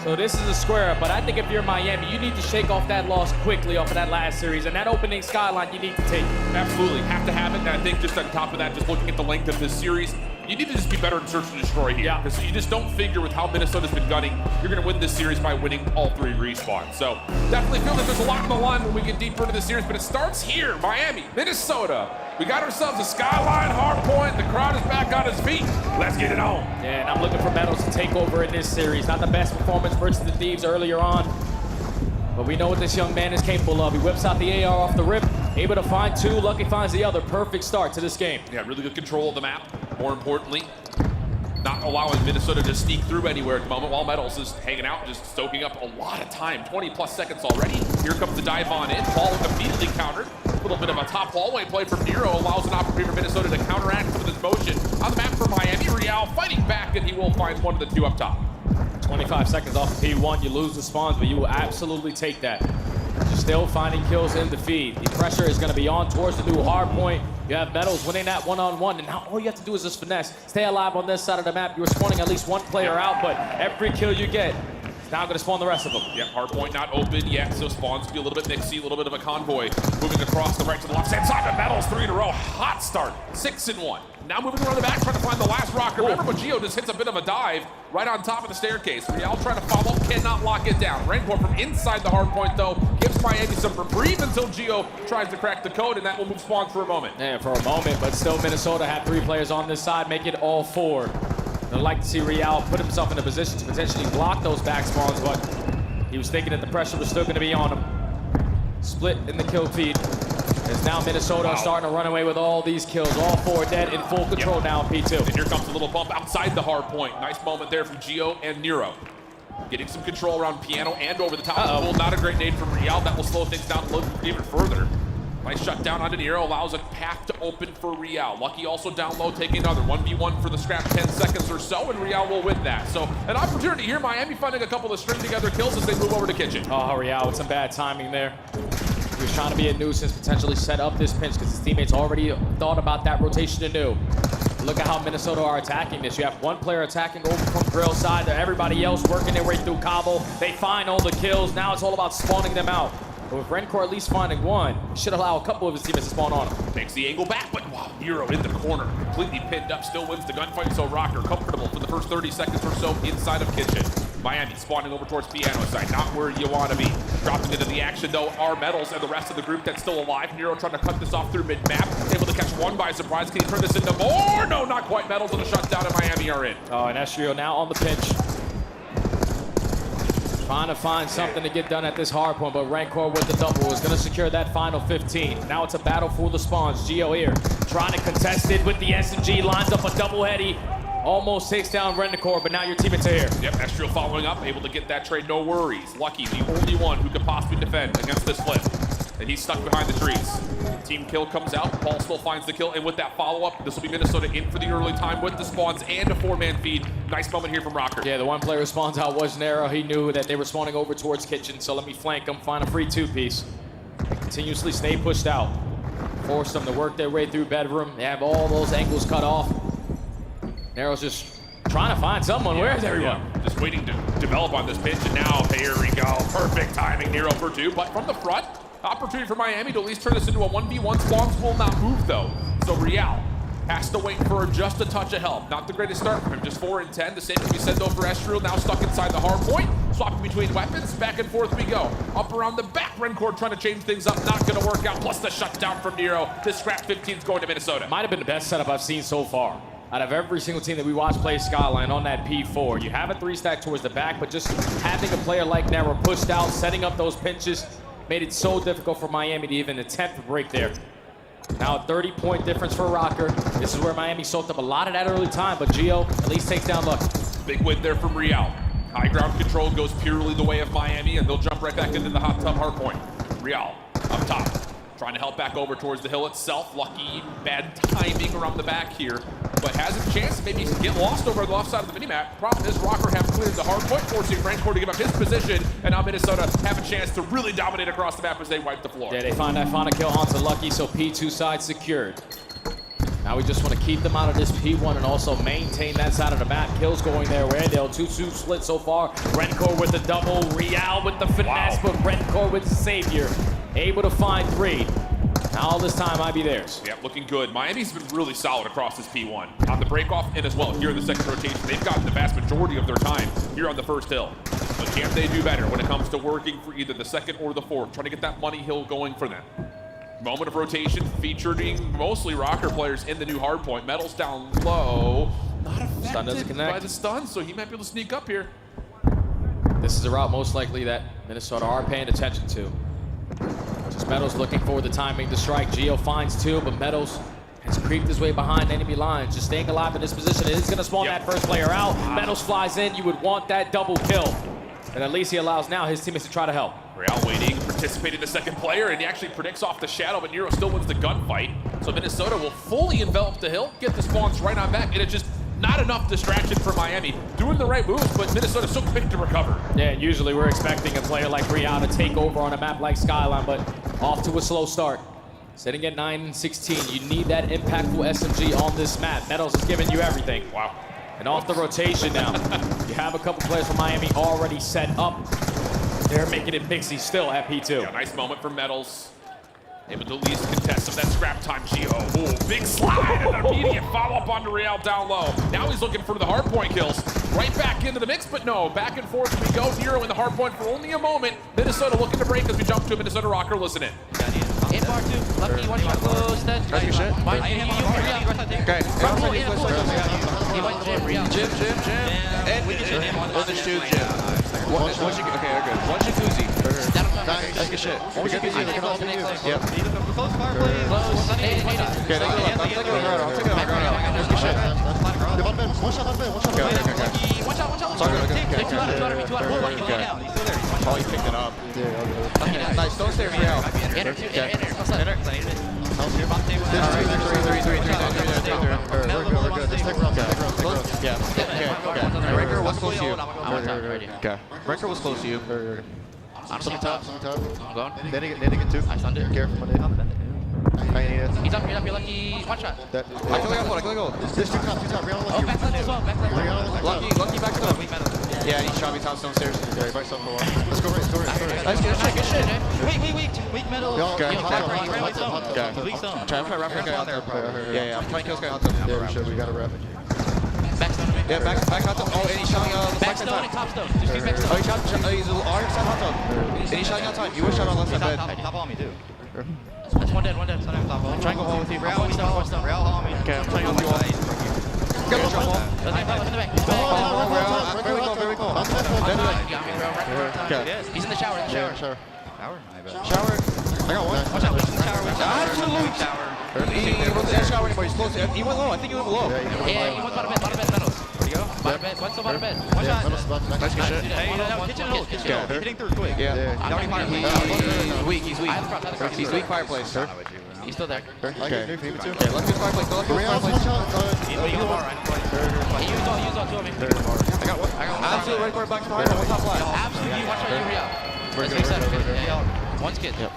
So this is a square up, but I think if you're Miami, you need to shake off that loss quickly off of that last series, and that opening skyline you need to take. Absolutely, have to have it, and I think just on top of that, just looking at the length of this series, you need to just be better in search and destroy here. Yeah. Because you just don't figure with how Minnesota's been gunning, you're going to win this series by winning all 3 respawns. So definitely feel that there's a lot on the line when we get deeper into the series, but it starts here, Miami, Minnesota. We got ourselves a skyline hard point. The crowd is back on its feet. Let's get it on. Yeah, and I'm looking for Metals to take over in this series. Not the best performance versus the Thieves earlier on, but we know what this young man is capable of. He whips out the AR off the rip, able to find 2. Lucky finds the other. Perfect start to this game. Yeah, really good control of the map. More importantly, not allowing Minnesota to sneak through anywhere at the moment while Metals is hanging out, just soaking up a lot of time. 20+ seconds already. Here comes the dive on in. Ball immediately countered. A little bit of a top hallway play from Nero allows an opportunity for Minnesota to counteract some of this motion. On the map for Miami, Real fighting back, and he will find one of the 2 up top. 25 seconds off of P1, you lose the spawns, but you will absolutely take that. You're still finding kills in the feed. The pressure is going to be on towards the new hard point. You have Metals winning that one-on-one, and now all you have to do is just finesse. Stay alive on this side of the map. You're spawning at least 1 player out, but every kill you get, it's now going to spawn the rest of them. Yeah, hard point not open yet, so spawns be a little bit mixy, a little bit of a convoy. Moving across the right to the left hand side of Metals, 3 in a row. Hot start, 6-1. Now moving around the back, trying to find the last rocker. Remember, but Gio just hits a bit of a dive right on top of the staircase. Real trying to follow, cannot lock it down. Rancor from inside the hard point, though, gives Miami some reprieve until Gio tries to crack the code, and that will move spawns for a moment. Yeah, for a moment, but still Minnesota have 3 players on this side, make it all 4. I'd like to see Real put himself in a position to potentially block those back spawns, but he was thinking that the pressure was still going to be on him. Split in the kill feed. As now Minnesota are starting to run away with all these kills. All 4 dead in full control now in P2. And here comes a little bump outside the hard point. Nice moment there from Gio and Nero. Getting some control around Piano and over the top of the pool. Not a great nade from Real. That will slow things down a little even further. Nice shutdown onto Nero, allows a path to open for Real. Lucky also down low, taking another 1v1 for the scrap, 10 seconds or so, and Real will win that. So an opportunity here, Miami finding a couple of string together kills as they move over to Kitchen. Oh, Real with some bad timing there. He was trying to be a nuisance, potentially set up this pinch because his teammates already thought about that rotation anew. Look at how Minnesota are attacking this. You have 1 player attacking over from Grill side, to everybody else working their way through Cabo. They find all the kills. Now it's all about spawning them out. But with Rancor at least finding 1, he should allow a couple of his teammates to spawn on him. Makes the angle back, but wow, Nero in the corner, completely pinned up, still wins the gunfight. So Rocker comfortable for the first 30 seconds or so inside of Kitchen. Miami spawning over towards Piano side, not where you want to be. Dropping into the action though are Metals and the rest of the group that's still alive. Nero trying to cut this off through mid-map, able to catch 1 by surprise. Can he turn this into more? No, not quite. Metals and a shutdown, and Miami are in. Oh, and Estrio now on the pinch. Trying to find something to get done at this hard point, but Rancor with the double is going to secure that final 15. Now it's a battle for the spawns. Gio here trying to contest it with the SMG, lines up a double heady. Almost takes down Rancor, but now your teammates are here. Yep, Estrio following up, able to get that trade, no worries. Lucky, the only one who could possibly defend against this flip. And he's stuck behind the trees. Team kill comes out, Paul still finds the kill, and with that follow-up, this will be Minnesota in for the early time with the spawns and a 4-man feed. Nice moment here from Rocker. Yeah, the 1 player who spawns out was Nero. He knew that they were spawning over towards Kitchen, so let me flank them, find a free 2-piece. Continuously stay pushed out. Force them to work their way through bedroom. They have all those angles cut off. Nero's just trying to find someone. Where's everyone? Yeah. Just waiting to develop on this pitch, and now here we go. Perfect timing, Nero for 2, but from the front, opportunity for Miami to at least turn this into a 1v1. Spawns will not move though, so Real has to wait for just a touch of help. Not the greatest start from him, just 4 and 10. The same can be said though for Estriel, now stuck inside the hard point. Swapping between weapons, back and forth we go. Up around the back, Rancor trying to change things up, not gonna work out. Plus the shutdown from Nero. This scrap 15 is going to Minnesota. Might have been the best setup I've seen so far. Out of every single team that we watch play Skyline on that P4, you have a 3-stack towards the back, but just having a player like Nero pushed out, setting up those pinches, made it so difficult for Miami to even attempt to break there. Now a 30-point difference for Rocker. This is where Miami soaked up a lot of that early time, but Gio at least takes down Lucky. Big win there from Real. High ground control goes purely the way of Miami, and they'll jump right back into the hot tub hard point. Real up top, trying to help back over towards the hill itself. Lucky, bad timing around the back here, but has a chance to maybe get lost over the left side of the minimap. Problem is, Rocker have cleared the hard point, forcing Rancor to give up his position, and now Minnesota have a chance to really dominate across the map as they wipe the floor. Yeah, they find that final kill onto Lucky, so P2 side secured. Now we just want to keep them out of this P1 and also maintain that side of the map. Kills going there. Wardale 2-2 split so far. Rencore with the double. Real with the finesse, but Rencore with the savior. Able to find 3. Now all this time might be theirs. Yeah, looking good. Miami's been really solid across this P1. On the breakoff and as well here in the second rotation. They've gotten the vast majority of their time here on the first hill. But can they do better when it comes to working for either the second or the fourth? Trying to get that money hill going for them. Moment of rotation featuring mostly rocker players in the new hardpoint. Metal's down low. Not affected by the stun, so he might be able to sneak up here. This is a route most likely that Minnesota are paying attention to. Just Meadows looking for the timing to strike. Geo finds 2, but Meadows has creeped his way behind enemy lines. Just staying alive in this position. It is going to spawn that first player out. Meadows flies in. You would want that double kill. And at least he allows now his teammates to try to help. Real waiting, participating the second player, and he actually predicts off the shadow, but Nero still wins the gunfight. So Minnesota will fully envelop the hill, get the spawns right on back, and it's just not enough distraction for Miami. Doing the right moves, but Minnesota's so quick to recover. Yeah, usually we're expecting a player like Real to take over on a map like Skyline, but off to a slow start. Sitting at 9-16, you need that impactful SMG on this map. Meadows is giving you everything. Wow. And off the rotation now. You have a couple players from Miami already set up. They're making it mixy still at P2. Yeah, nice moment for Metals. Able to at least contest some of that scrap time. Geo, ooh, big slide and an immediate follow-up onto Real down low. Now he's looking for the hardpoint kills. Right back into the mix, but no, back and forth we go. Nero in the hardpoint for only a moment. Minnesota looking to break as we jump to a Minnesota rocker. Listen in. In bar 2, lefty, 1 shot close, dead. Nice your shit. Okay. Jim. And we can shoot him on the shoot, Jim. One good. One jacuzzi. Nice good shit. One jacuzzi. Yep. Close fire, please. Close. Okay, they go left. I'll take it on ground. Nice good shit. One shot. Take 2 out of me. He's still there. Oh, he picked it up. Nice. Don't stay real. Enter. We're good. Just take round. Yeah. Okay. Ranker was close to you. Okay. Ranker was close to you. Some top. I'm going. Netting it too. I stunned it. Careful, man. He's up, you're lucky. 1 shot. I can go. There's two top. Oh, backside as well. Lucky back to the. Yeah, he shot me top downstairs. Yeah, he bites something. Let's go right. Nice, good shit. Weak metal. Okay. Weak zone. I'm trying to wrap this guy out there. Yeah, I'm trying to kill this guy out there. Yeah, we should. We gotta wrap it. Backstone. Yeah, back out there. Oh, and he's shooting the Backstone and top stone. Just backstone. Oh, he's a arm side hot tub. And he's shooting outside. You wish shot on left side bed. Top on me, too. That's one dead. I'm trying to go home with you. Real home me. Okay, I'm trying to go with you. Go. Very cool. Okay. He's in the shower. Shower. Shower. I got one. Watch out. He's in the shower. Absolute shower. He wasn't in the shower anymore. He's close. He went low. I think he went low. Yeah, he went bottom bed. Metals. There you go. Bottom bed. One's still bottom bed. One shot. Nice good shit. Kitchen hole. Hitting through quick. Yeah. He's weak. He's weak fireplace. He's still there. Okay, let's do fireplace. He used all 2 of me. I got one. Absolute right corner back to fire. One top left. Absolutely. Watch out, Real. One skid. Yep.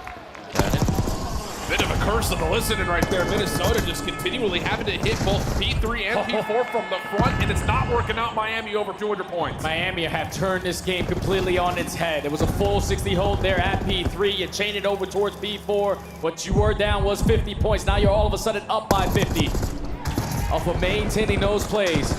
Bit of a curse on the listening right there. Minnesota just continually having to hit both P3 and P4 from the front, and it's not working out. Miami over 200 points. Miami have turned this game completely on its head. It was a full 60 hold there at P3. You chain it over towards P4. What you were down was 50 points. Now you're all of a sudden up by 50. Off of maintaining those plays.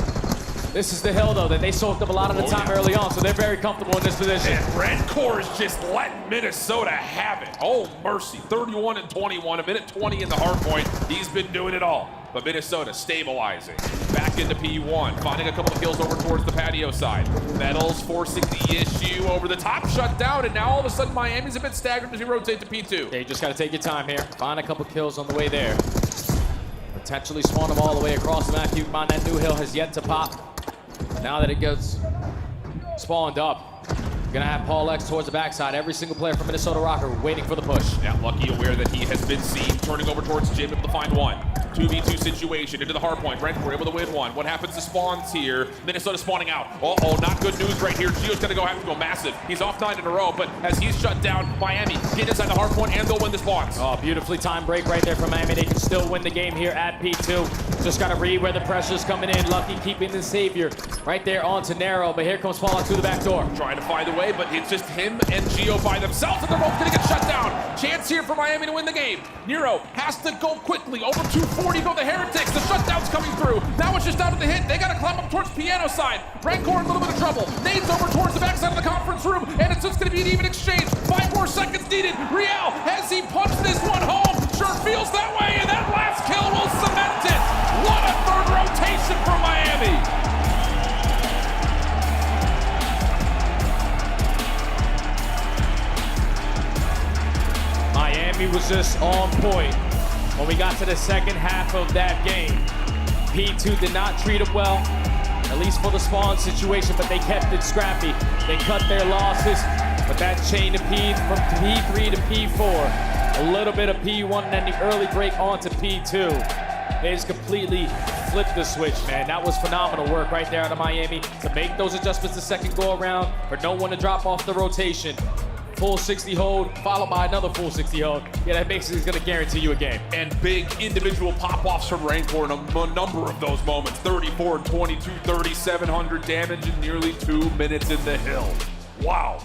This is the hill, though, that they soaked up a lot of the time early on, so they're very comfortable in this position. And Rencore is just letting Minnesota have it. Oh, mercy. 31 and 21, a minute 20 in the hard point. He's been doing it all. But Minnesota stabilizing. Back into P1, finding a couple of kills over towards the patio side. Metals forcing the issue over the top, shut down, and now all of a sudden Miami's a bit staggered as we rotate to P2. Yeah, you just got to take your time here. Find a couple kills on the way there. Potentially spawn them all the way across the map. Keep in mind that new hill has yet to pop. Now that it gets spawned up, you're gonna have Paul X towards the backside. Every single player from Minnesota Rocker waiting for the push. Yeah, Lucky aware that he has been seen, turning over towards Jim, able to find one. 2v2 situation into the hard point. Brent, we're able to win one. What happens to spawns here? Minnesota spawning out. Uh-oh, not good news right here. Gio's gonna have to go massive. He's off 9 in a row, but as he's shut down, Miami get inside the hard point and they'll win the spawns. Oh, beautifully timed break right there from Miami. They can still win the game here at P2. Just gotta read where the pressure's coming in. Lucky keeping the savior right there onto Narrow, but here comes Fallout through the back door. Trying to find a way, but it's just him and Gio by themselves, and they're both gonna get shut down. Chance here for Miami to win the game. Nero has to go quickly. Over 240 go the Heretics. The shutdown's coming through. Now it's just down to the hit. They gotta climb up towards piano side. Rancor in a little bit of trouble. Nades over towards the backside of the conference room, and it's just gonna be an even exchange. 5 more seconds needed. Real, has he punched this one home? Sure feels that way, and that last kill will cement it. What a third rotation from Miami. Miami was just on point when we got to the second half of that game. P2 did not treat them well, at least for the spawn situation, but they kept it scrappy. They cut their losses, but that chain of P from P3 to P4, a little bit of P1 and then the early break onto P2. They just completely flipped the switch, man. That was phenomenal work right there out of Miami to make those adjustments the second go around, for no one to drop off the rotation. Full 60 hold, followed by another full 60 hold. Yeah, that basically is going to guarantee you a game. And big individual pop-offs from Rancor in a number of those moments. 34 and 22, 3,700 damage in nearly 2 minutes in the hill. Wow.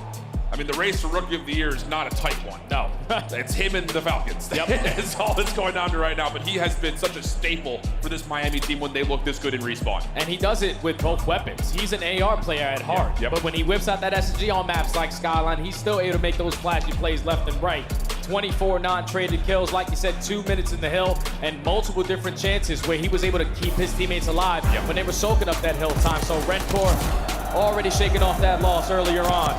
I mean, the race for Rookie of the Year is not a tight one. No. It's him and the Falcons. Yep. That's all that's going on right now. But he has been such a staple for this Miami team when they look this good in respawn. And he does it with both weapons. He's an AR player at heart. Yep. But when he whips out that SMG on maps like Skyline, he's still able to make those flashy plays left and right. 24 non-traded kills, like you said, 2 minutes in the hill, and multiple different chances where he was able to keep his teammates alive when they were soaking up that hill time. So Rancor already shaking off that loss earlier on.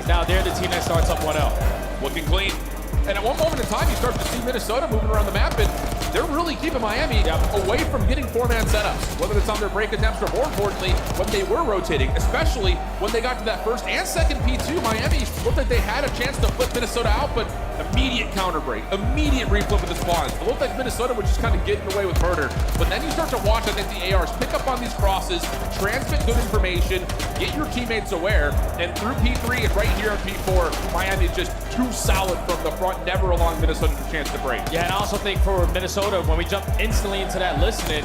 Now they're the team that starts up 1-0. Looking clean. And at one moment in time, you start to see Minnesota moving around the map, and they're really keeping Miami away from getting 4-man setups, whether it's on their break attempts or, more importantly, when they were rotating, especially when they got to that first and second P2. Miami looked like they had a chance to flip Minnesota out, but immediate counter break, immediate reflip of the spawns. It looked like Minnesota was just kind of getting away with murder. But then you start to watch, I think, the ARs pick up on these crosses, transmit good information, get your teammates aware, and through P3 and right here in P4, Miami is just too solid from the front, never allowing Minnesota a chance to break. Yeah, and I also think for Minnesota, when we jumped instantly into that listening,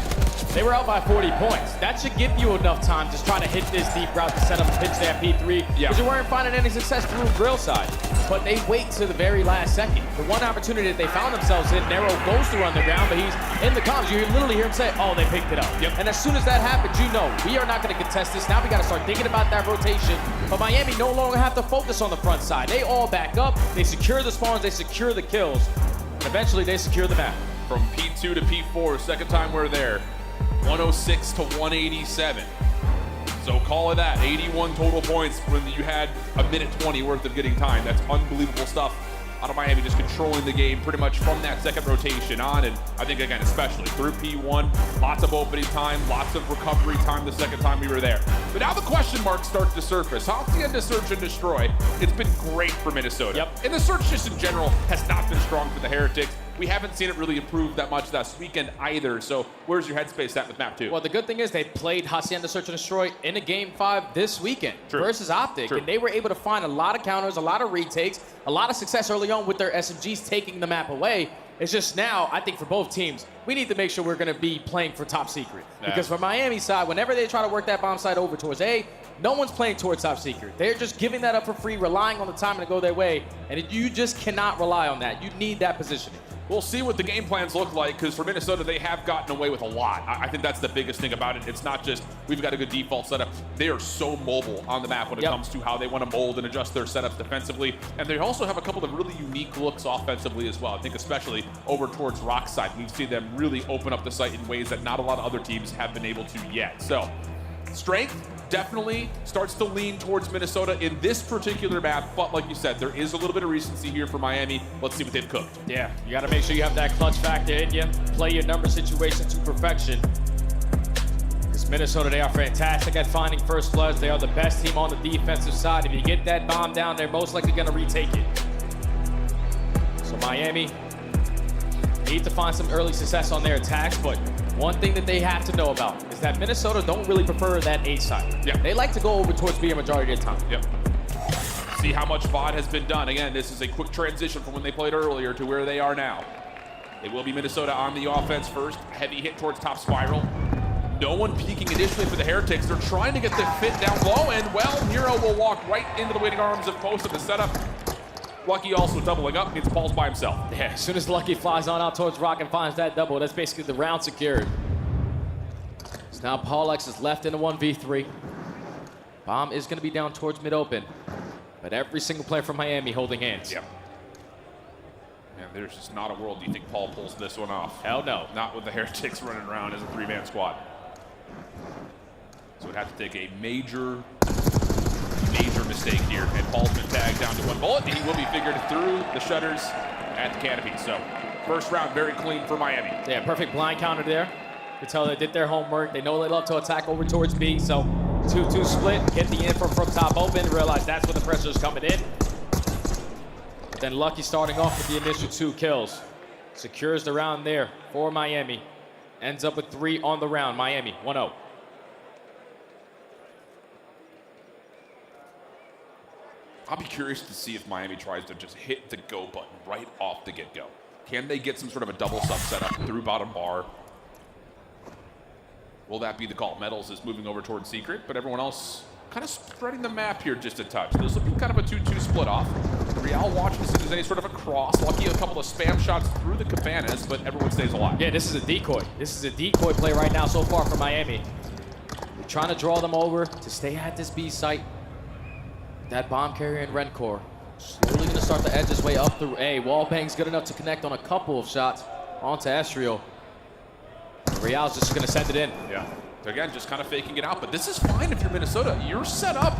they were out by 40 points. That should give you enough time just trying to hit this deep route to set up a pitch there at P3, because you weren't finding any success through grill side. But they wait to the very last second. The one opportunity that they found themselves in, Narrow goes to run the ground, but he's in the comms. You literally hear him say, oh, they picked it up. And as soon as that happens, you know, we are not going to contest this. Now we got to start thinking about that rotation. But Miami no longer have to focus on the front side. They all back up. They secure the spawns. They secure the kills. And eventually, they secure the map. From P2 to P4, second time we're there, 106 to 187. So call it that, 81 total points when you had a minute 20 worth of getting time. That's unbelievable stuff out of Miami, just controlling the game pretty much from that second rotation on. And I think, again, especially through P1, lots of opening time, lots of recovery time the second time we were there. But now the question marks start to surface. How's the end of Search and Destroy? It's been great for Minnesota. And the Search just in general has not been strong for the Heretics. We haven't seen it really improve that much this weekend either. So where's your headspace at with map 2? Well, the good thing is they played Hacienda Search and Destroy in a game 5 this weekend versus Optic. And they were able to find a lot of counters, a lot of retakes, a lot of success early on with their SMGs taking the map away. It's just now, I think for both teams, we need to make sure we're going to be playing for top secret. Because for Miami's side, whenever they try to work that bomb side over towards A, no one's playing towards top secret. They're just giving that up for free, relying on the timing to go their way. And you just cannot rely on that. You need that positioning. We'll see what the game plans look like, because for Minnesota, they have gotten away with a lot. I think that's the biggest thing about it. It's not just we've got a good default setup. They are so mobile on the map when it comes to how they want to mold and adjust their setups defensively. And they also have a couple of really unique looks offensively as well. I think especially over towards Rock side, we've seen them really open up the site in ways that not a lot of other teams have been able to yet. So strength definitely starts to lean towards Minnesota in this particular map, but like you said, there is a little bit of recency here for Miami. Let's see what they've cooked. Yeah, you got to make sure you have that clutch factor in you. Play your number situation to perfection. Because Minnesota, they are fantastic at finding first bloods. They are the best team on the defensive side. If you get that bomb down, they're most likely going to retake it. So Miami, Need to find some early success on their attacks, but one thing that they have to know about is that Minnesota don't really prefer that A side. Yeah. They like to go over towards B a majority of the time. Yep. See how much VOD has been done. Again, this is a quick transition from when they played earlier to where they are now. It will be Minnesota on the offense first. Heavy hit towards top spiral. No one peeking initially for the Heretics. They're trying to get the fit down low, and well, Nero will walk right into the waiting arms of Post at the setup. Lucky also doubling up, means Paul's by himself. Yeah, as soon as Lucky flies on out towards Rock and finds that double, that's basically the round secured. So now Paul X is left in a 1v3. Bomb is going to be down towards mid-open, but every single player from Miami holding hands. Yep. And there's just not a world you think Paul pulls this one off. Hell no. Not with the Heretics running around as a three-man squad. So it'd have to take a major mistake here. And Paul's been tagged down to one bullet. And he will be figured through the shutters at the canopy. So first round very clean for Miami. Yeah, perfect blind counter there. You can tell they did their homework. They know they love to attack over towards B. So 2-2 split, get the info from top open, realize that's where the pressure is coming in. Then Lucky starting off with the initial 2 kills. Secures the round there for Miami. Ends up with 3 on the round. Miami, 1-0. I'll be curious to see if Miami tries to just hit the go button right off the get-go. Can they get some sort of a double sub setup through bottom bar? Will that be the call? Metals is moving over towards Secret, but everyone else kind of spreading the map here just a touch. This will be kind of a 2-2 split off. Real watching to see if there's any sort of a cross. Lucky a couple of spam shots through the cabanas, but everyone stays alive. Yeah, this is a decoy. This is a decoy play right now so far for Miami. They're trying to draw them over to stay at this B site. That bomb carrier in Rencore. Slowly going to start to edge his way up through A. Wallbang's good enough to connect on a couple of shots onto Estriel. Real's just going to send it in. Yeah. So again, just kind of faking it out. But this is fine if you're Minnesota. You're set up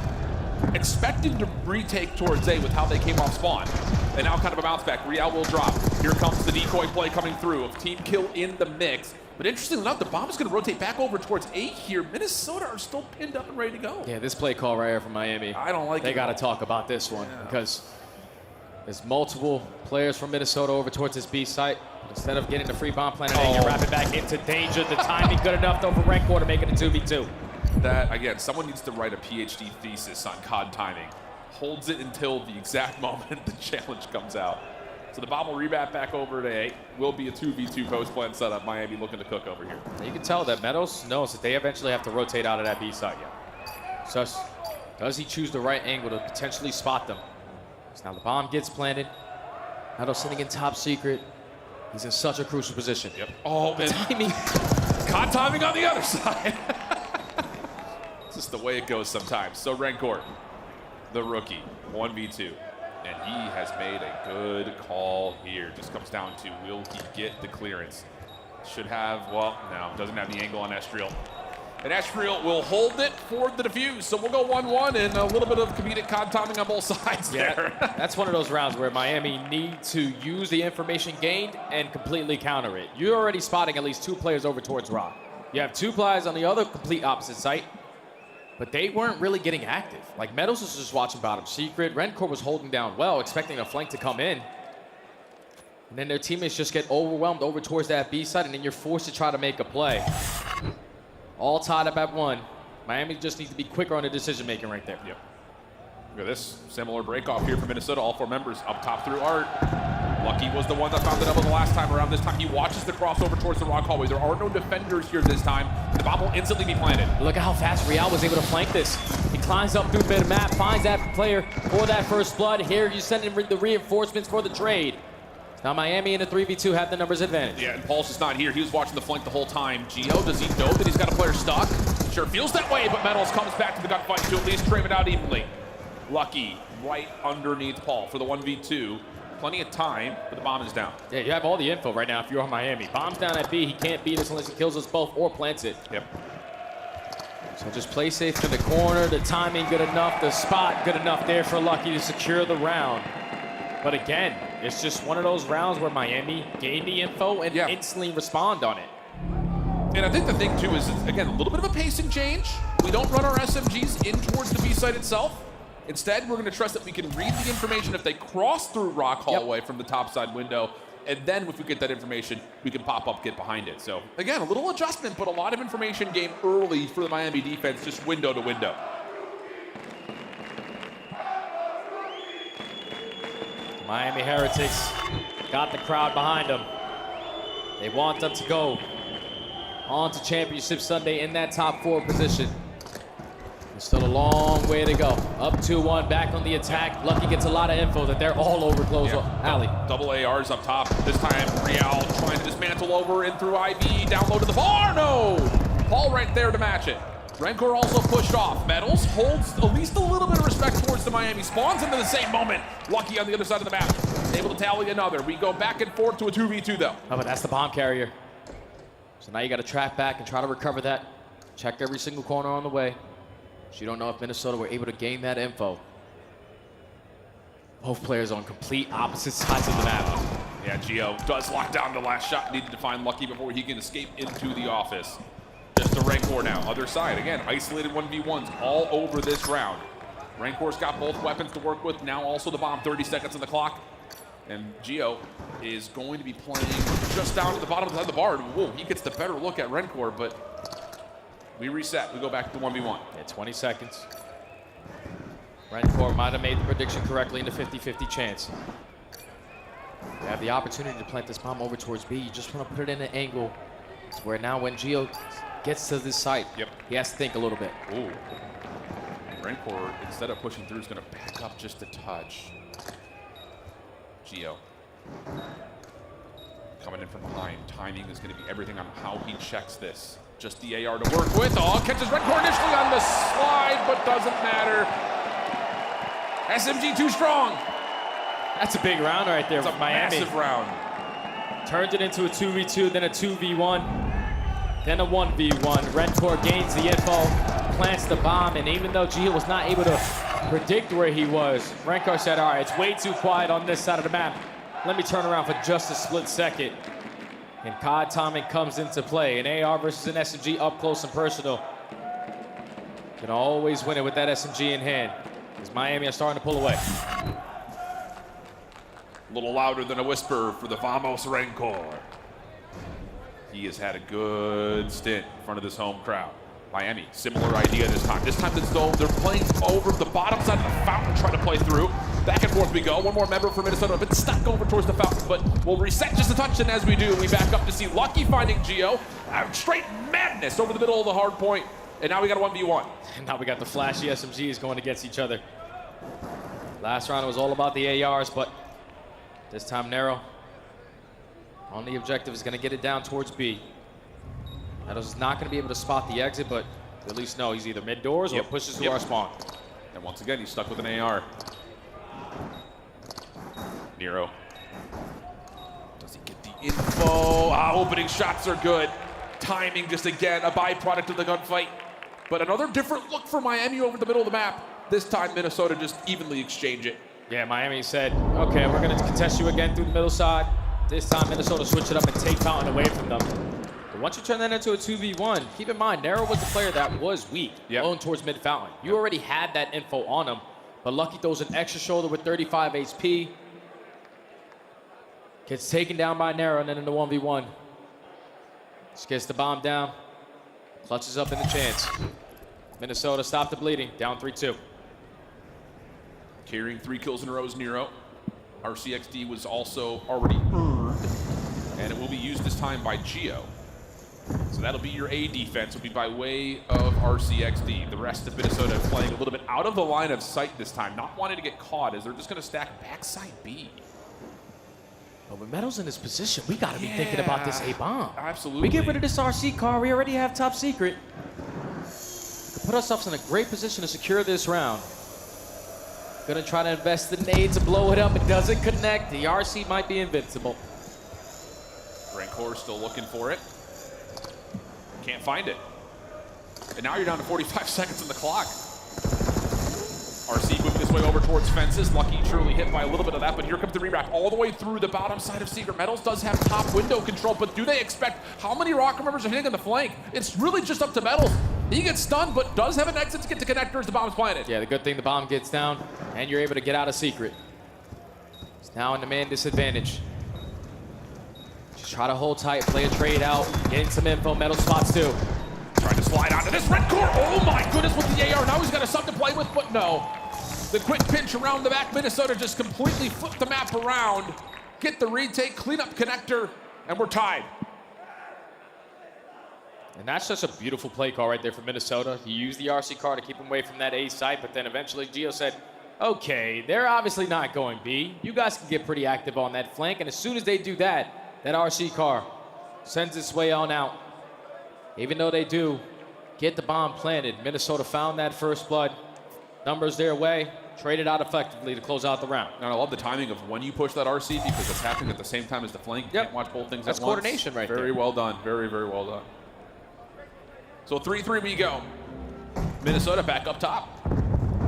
expecting to retake towards A with how they came off spawn. And now kind of a bounce back. Real will drop. Here comes the decoy play coming through. A team kill in the mix. But interestingly enough, the bomb is going to rotate back over towards A here. Minnesota are still pinned up and ready to go. Yeah, this play call right here from Miami. I don't like it. They got to talk about this one because there's multiple players from Minnesota over towards this B site. Instead of getting the free bomb planet, they can wrap it back into danger. The timing good enough though for Rencore to make it a 2v2. That, again, someone needs to write a PhD thesis on COD timing. Holds it until the exact moment the challenge comes out. So the bomb will rebat back over to A. Will be a 2v2 post-plan setup. Miami looking to cook over here. You can tell that Meadows knows that they eventually have to rotate out of that B site. So does he choose the right angle to potentially spot them? So now the bomb gets planted. Meadows sitting in top secret. He's in such a crucial position. Yep. Oh, man. Timing. COD timing on the other side. It's just the way it goes sometimes. So Rencore, the rookie, 1v2. And he has made a good call here. Just comes down to, will he get the clearance? Should have, well, no, doesn't have the angle on Estriel. And Estriel will hold it for the defuse. So we'll go 1-1 and a little bit of comedic COD timing on both sides there. That's one of those rounds where Miami need to use the information gained and completely counter it. You're already spotting at least 2 players over towards Rock. You have 2 players on the other complete opposite site, but they weren't really getting active. Like Meadows was just watching bottom secret. Rencore was holding down well, expecting a flank to come in. And then their teammates just get overwhelmed over towards that B side, and then you're forced to try to make a play. All tied up at 1. Miami just needs to be quicker on the decision making right there. Yep. Look at this similar break off here for Minnesota. All 4 members up top through Art. Lucky was the one that found the double the last time around. This time he watches the crossover towards the Rock hallway. There are no defenders here this time. The bomb will instantly be planted. Look at how fast Real was able to flank this. He climbs up through mid-map, finds that player for that first blood. Here you send in the reinforcements for the trade. Now Miami in a 3v2 have the numbers advantage. Yeah, and Pulse is not here. He was watching the flank the whole time. Gio, does he know that he's got a player stuck? Sure feels that way, but Metals comes back to the gunfight to at least frame it out evenly. Lucky right underneath Paul for the 1v2. Plenty of time, but the bomb is down. Yeah, you have all the info right now if you're on Miami. Bomb's down at B. He can't beat us unless he kills us both or plants it. Yep. So just play safe in the corner. The timing good enough. The spot good enough there for Lucky to secure the round. But again, it's just one of those rounds where Miami gain the info and instantly respond on it. And I think the thing, too, is, again, a little bit of a pacing change. We don't run our SMGs in towards the B site itself. Instead, we're going to trust that we can read the information if they cross through Rock Hallway from the top side window. and then if we get that information, we can pop up, get behind it. So again, a little adjustment, but a lot of information gained early for the Miami defense, just window to window. Miami Heretics got the crowd behind them. They want them to go on to Championship Sunday in that top 4 position. There's still a long way to go. Up 2-1, back on the attack. Lucky gets a lot of info that they're all over close alley. Double ARs up top. This time, Real trying to dismantle over in through IB. Down low to the bar. No! Paul right there to match it. Rancor also pushed off. Metals holds at least a little bit of respect towards the Miami. Spawns into the same moment. Lucky on the other side of the map. Able to tally another. We go back and forth to a 2v2 though. Oh, but that's the bomb carrier. So now you got to track back and try to recover that. Check every single corner on the way. So you don't know if Minnesota were able to gain that info. Both players on complete opposite sides of the map. Yeah, Gio does lock down the last shot. Needed to find Lucky before he can escape into the office. Just a Rancor now. Other side, again, isolated 1v1s all over this round. Rancor's got both weapons to work with. Now also the bomb, 30 seconds on the clock. And Gio is going to be playing just down to the bottom of the bar. Whoa, he gets the better look at Rancor, but we reset. We go back to 1v1. Yeah, 20 seconds. Rancor might have made the prediction correctly in the 50-50 chance. You have the opportunity to plant this bomb over towards B. You just want to put it in an angle where now when Gio gets to this site, he has to think a little bit. Ooh. Rancor, instead of pushing through, is going to back up just a touch. Gio coming in from behind. Timing is going to be everything on how he checks this. Just the AR to work with. Oh, catches Rancor initially on the slide, but doesn't matter. SMG too strong. That's a big round right there for Miami. Massive round. Turned it into a 2v2, then a 2v1, then a 1v1. Rancor gains the info, plants the bomb, and even though Gio was not able to predict where he was, Rancor said, all right, it's way too quiet on this side of the map. Let me turn around for just a split second. And COD timing comes into play. An AR versus an SMG up close and personal. Can always win it with that SMG in hand. As Miami are starting to pull away. A little louder than a whisper for the Vamos Rancor. He has had a good stint in front of this home crowd. Miami, similar idea this time. This time it's though they're playing over the bottom side of the fountain, trying to play through. Back and forth we go. One more member for Minnesota, but stuck over towards the fountain. But we'll reset just a touch, and as we do, we back up to see Lucky finding Gio. Straight madness over the middle of the hard point. And now we got a 1v1. And now we got the flashy SMGs going against each other. Last round it was all about the ARs, but this time Nero on the objective is going to get it down towards B. Meadows is not going to be able to spot the exit, but at least know he's either mid-doors or pushes through our spawn. And once again, he's stuck with an AR. Nero. Does he get the info? Opening shots are good. Timing just again, a byproduct of the gunfight. But another different look for Miami over the middle of the map. This time, Minnesota just evenly exchange it. Yeah, Miami said, okay, we're going to contest you again through the middle side. This time, Minnesota switch it up and take Fountain away from them. But once you turn that into a 2v1, keep in mind, Nero was the player that was weak, going towards mid-fountain. You already had that info on him, but Lucky throws an extra shoulder with 35 HP. Gets taken down by Nero, and then in the 1v1. Just gets the bomb down, clutches up in the chance. Minnesota stopped the bleeding, down 3-2. Carrying 3 kills in a row is Nero. RCXD was also already earned, and it will be used this time by Gio. So that'll be your A defense, will be by way of RCXD. The rest of Minnesota playing a little bit out of the line of sight this time, not wanting to get caught as they're just going to stack backside B. But with Meadows in this position, we got to be thinking about this A-bomb. Absolutely. We get rid of this RC car, we already have top secret. Put ourselves in a great position to secure this round. Gonna try to invest the nade to blow it up. It doesn't connect. The RC might be invincible. Rancor still looking for it. Can't find it. And now you're down to 45 seconds on the clock. RC moving his way over towards fences. Lucky truly hit by a little bit of that, but here comes the rewrap all the way through the bottom side of Secret. Metals does have top window control, but do they expect how many rocket members are hitting on the flank? It's really just up to Metals. He gets stunned, but does have an exit to get to connector as the bomb's planted. Yeah, the good thing the bomb gets down, and you're able to get out of Secret. It's now in the man disadvantage. Just try to hold tight, play a trade out, getting some info, metal spots too. Trying to slide onto this red core. Oh my goodness with the AR. Now he's got a sub to play with, but no. The quick pinch around the back. Minnesota just completely flipped the map around. Get the retake, clean up connector, and we're tied. And that's just a beautiful play call right there for Minnesota. He used the RC car to keep him away from that A site, but then eventually Gio said, okay, they're obviously not going B. You guys can get pretty active on that flank, and as soon as they do that, that RC car sends its way on out. Even though they do get the bomb planted, Minnesota found that first blood. Numbers their way, traded out effectively to close out the round. And I love the timing of when you push that RC because it's happening at the same time as the flank. You can't watch both things That's at once. coordination right there. Very well done. Very, very well done. So 3-3 we go. Minnesota back up top.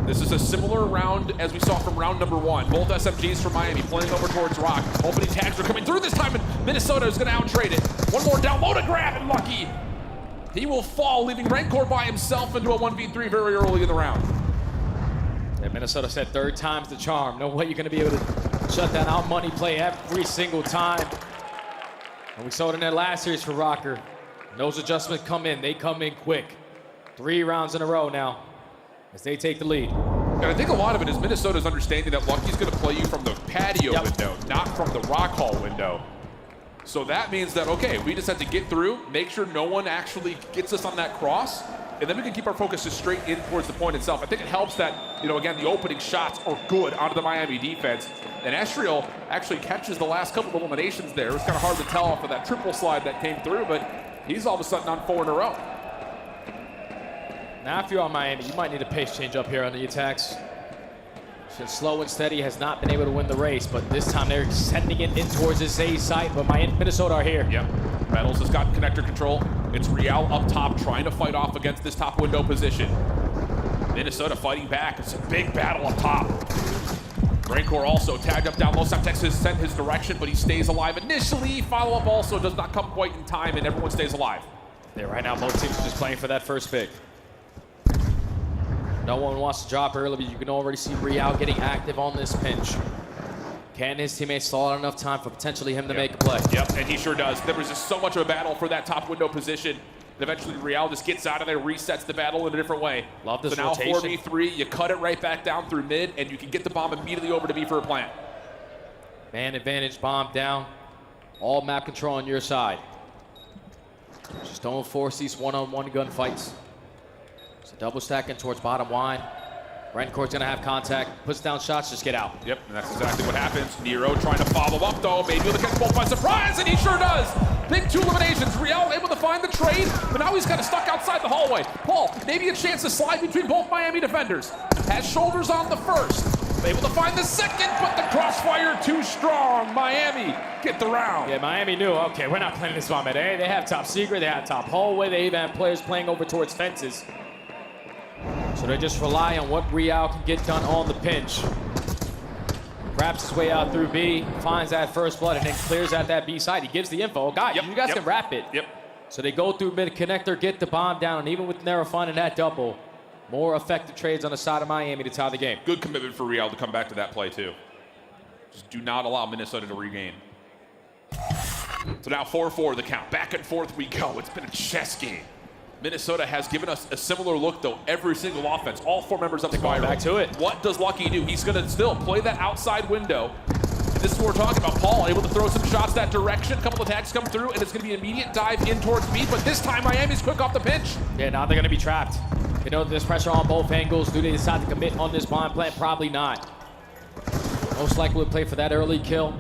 This is a similar round as we saw from round number 1. Both SMGs from Miami playing over towards Rock. Opening tags are coming through this time, and Minnesota is going to out-trade it. One more down low to grab, and Lucky. He will fall, leaving Rancor by himself into a 1v3 very early in the round. Yeah, Minnesota said third time's the charm. No way you're going to be able to shut down out money play every single time. And we saw it in that last series for Rocker. Those adjustments come in. They come in quick. 3 rounds in a row now as they take the lead. And I think a lot of it is Minnesota's understanding that Lucky's going to play you from the patio window, not from the rock hall window. So that means that, okay, we just have to get through, make sure no one actually gets us on that cross, and then we can keep our focus just straight in towards the point itself. I think it helps that, you know, again, the opening shots are good onto the Miami defense. And Estriel actually catches the last couple of eliminations there. It was kind of hard to tell off of that triple slide that came through, but he's all of a sudden on 4 in a row. Now, if you're on Miami, you might need a pace change up here on the attacks. Just slow and steady, has not been able to win the race, but this time they're sending it in towards this A site, but Minnesota are here. Yep, Metals has got connector control. It's Real up top trying to fight off against this top window position. Minnesota fighting back. It's a big battle up top. Rancor also tagged up down low. Semtex has sent his direction, but he stays alive initially. Follow-up also does not come quite in time, and everyone stays alive. Yeah, right now, both teams are just playing for that first pick. No one wants to drop early, but you can already see Real getting active on this pinch. Can his teammates stall out enough time for potentially him to make a play? Yep, and he sure does. There was just so much of a battle for that top window position. And eventually, Real just gets out of there, resets the battle in a different way. Love this so now rotation. 4v3, you cut it right back down through mid, and you can get the bomb immediately over to B for a plant. Man advantage, bomb down. All map control on your side. Just don't force these one-on-one gunfights. So double stacking towards bottom wide. Rencor's gonna have contact, puts down shots, just get out. Yep, and that's exactly what happens. Nero trying to follow up though, maybe he'll catch both by surprise, and he sure does. Big 2 eliminations. Real able to find the trade, but now he's kind of stuck outside the hallway. Paul, maybe a chance to slide between both Miami defenders. Has shoulders on the first. Able to find the second, but the crossfire too strong. Miami get the round. Yeah, Miami knew, okay, we're not playing this bomb at A. They have top secret, they have top hallway, they even have players playing over towards fences. So they just rely on what Real can get done on the pinch. Wraps his way out through B, finds that first blood, and then clears out that B side. He gives the info. Guys, you guys can wrap it. Yep. So they go through mid connector, get the bomb down, and even with Nero finding that double, more effective trades on the side of Miami to tie the game. Good commitment for Real to come back to that play too. Just do not allow Minnesota to regain. So now 4-4 the count. Back and forth we go. It's been a chess game. Minnesota has given us a similar look, though, every single offense. All 4 members of the spiral. Back to it. What does Lucky do? He's going to still play that outside window. And this is what we're talking about. Paul able to throw some shots that direction. A couple of attacks come through, and it's going to be an immediate dive in towards B. But this time, Miami's quick off the pinch. Yeah, now they're going to be trapped. They know there's pressure on both angles. Do they decide to commit on this bomb plant? Probably not. Most likely will play for that early kill.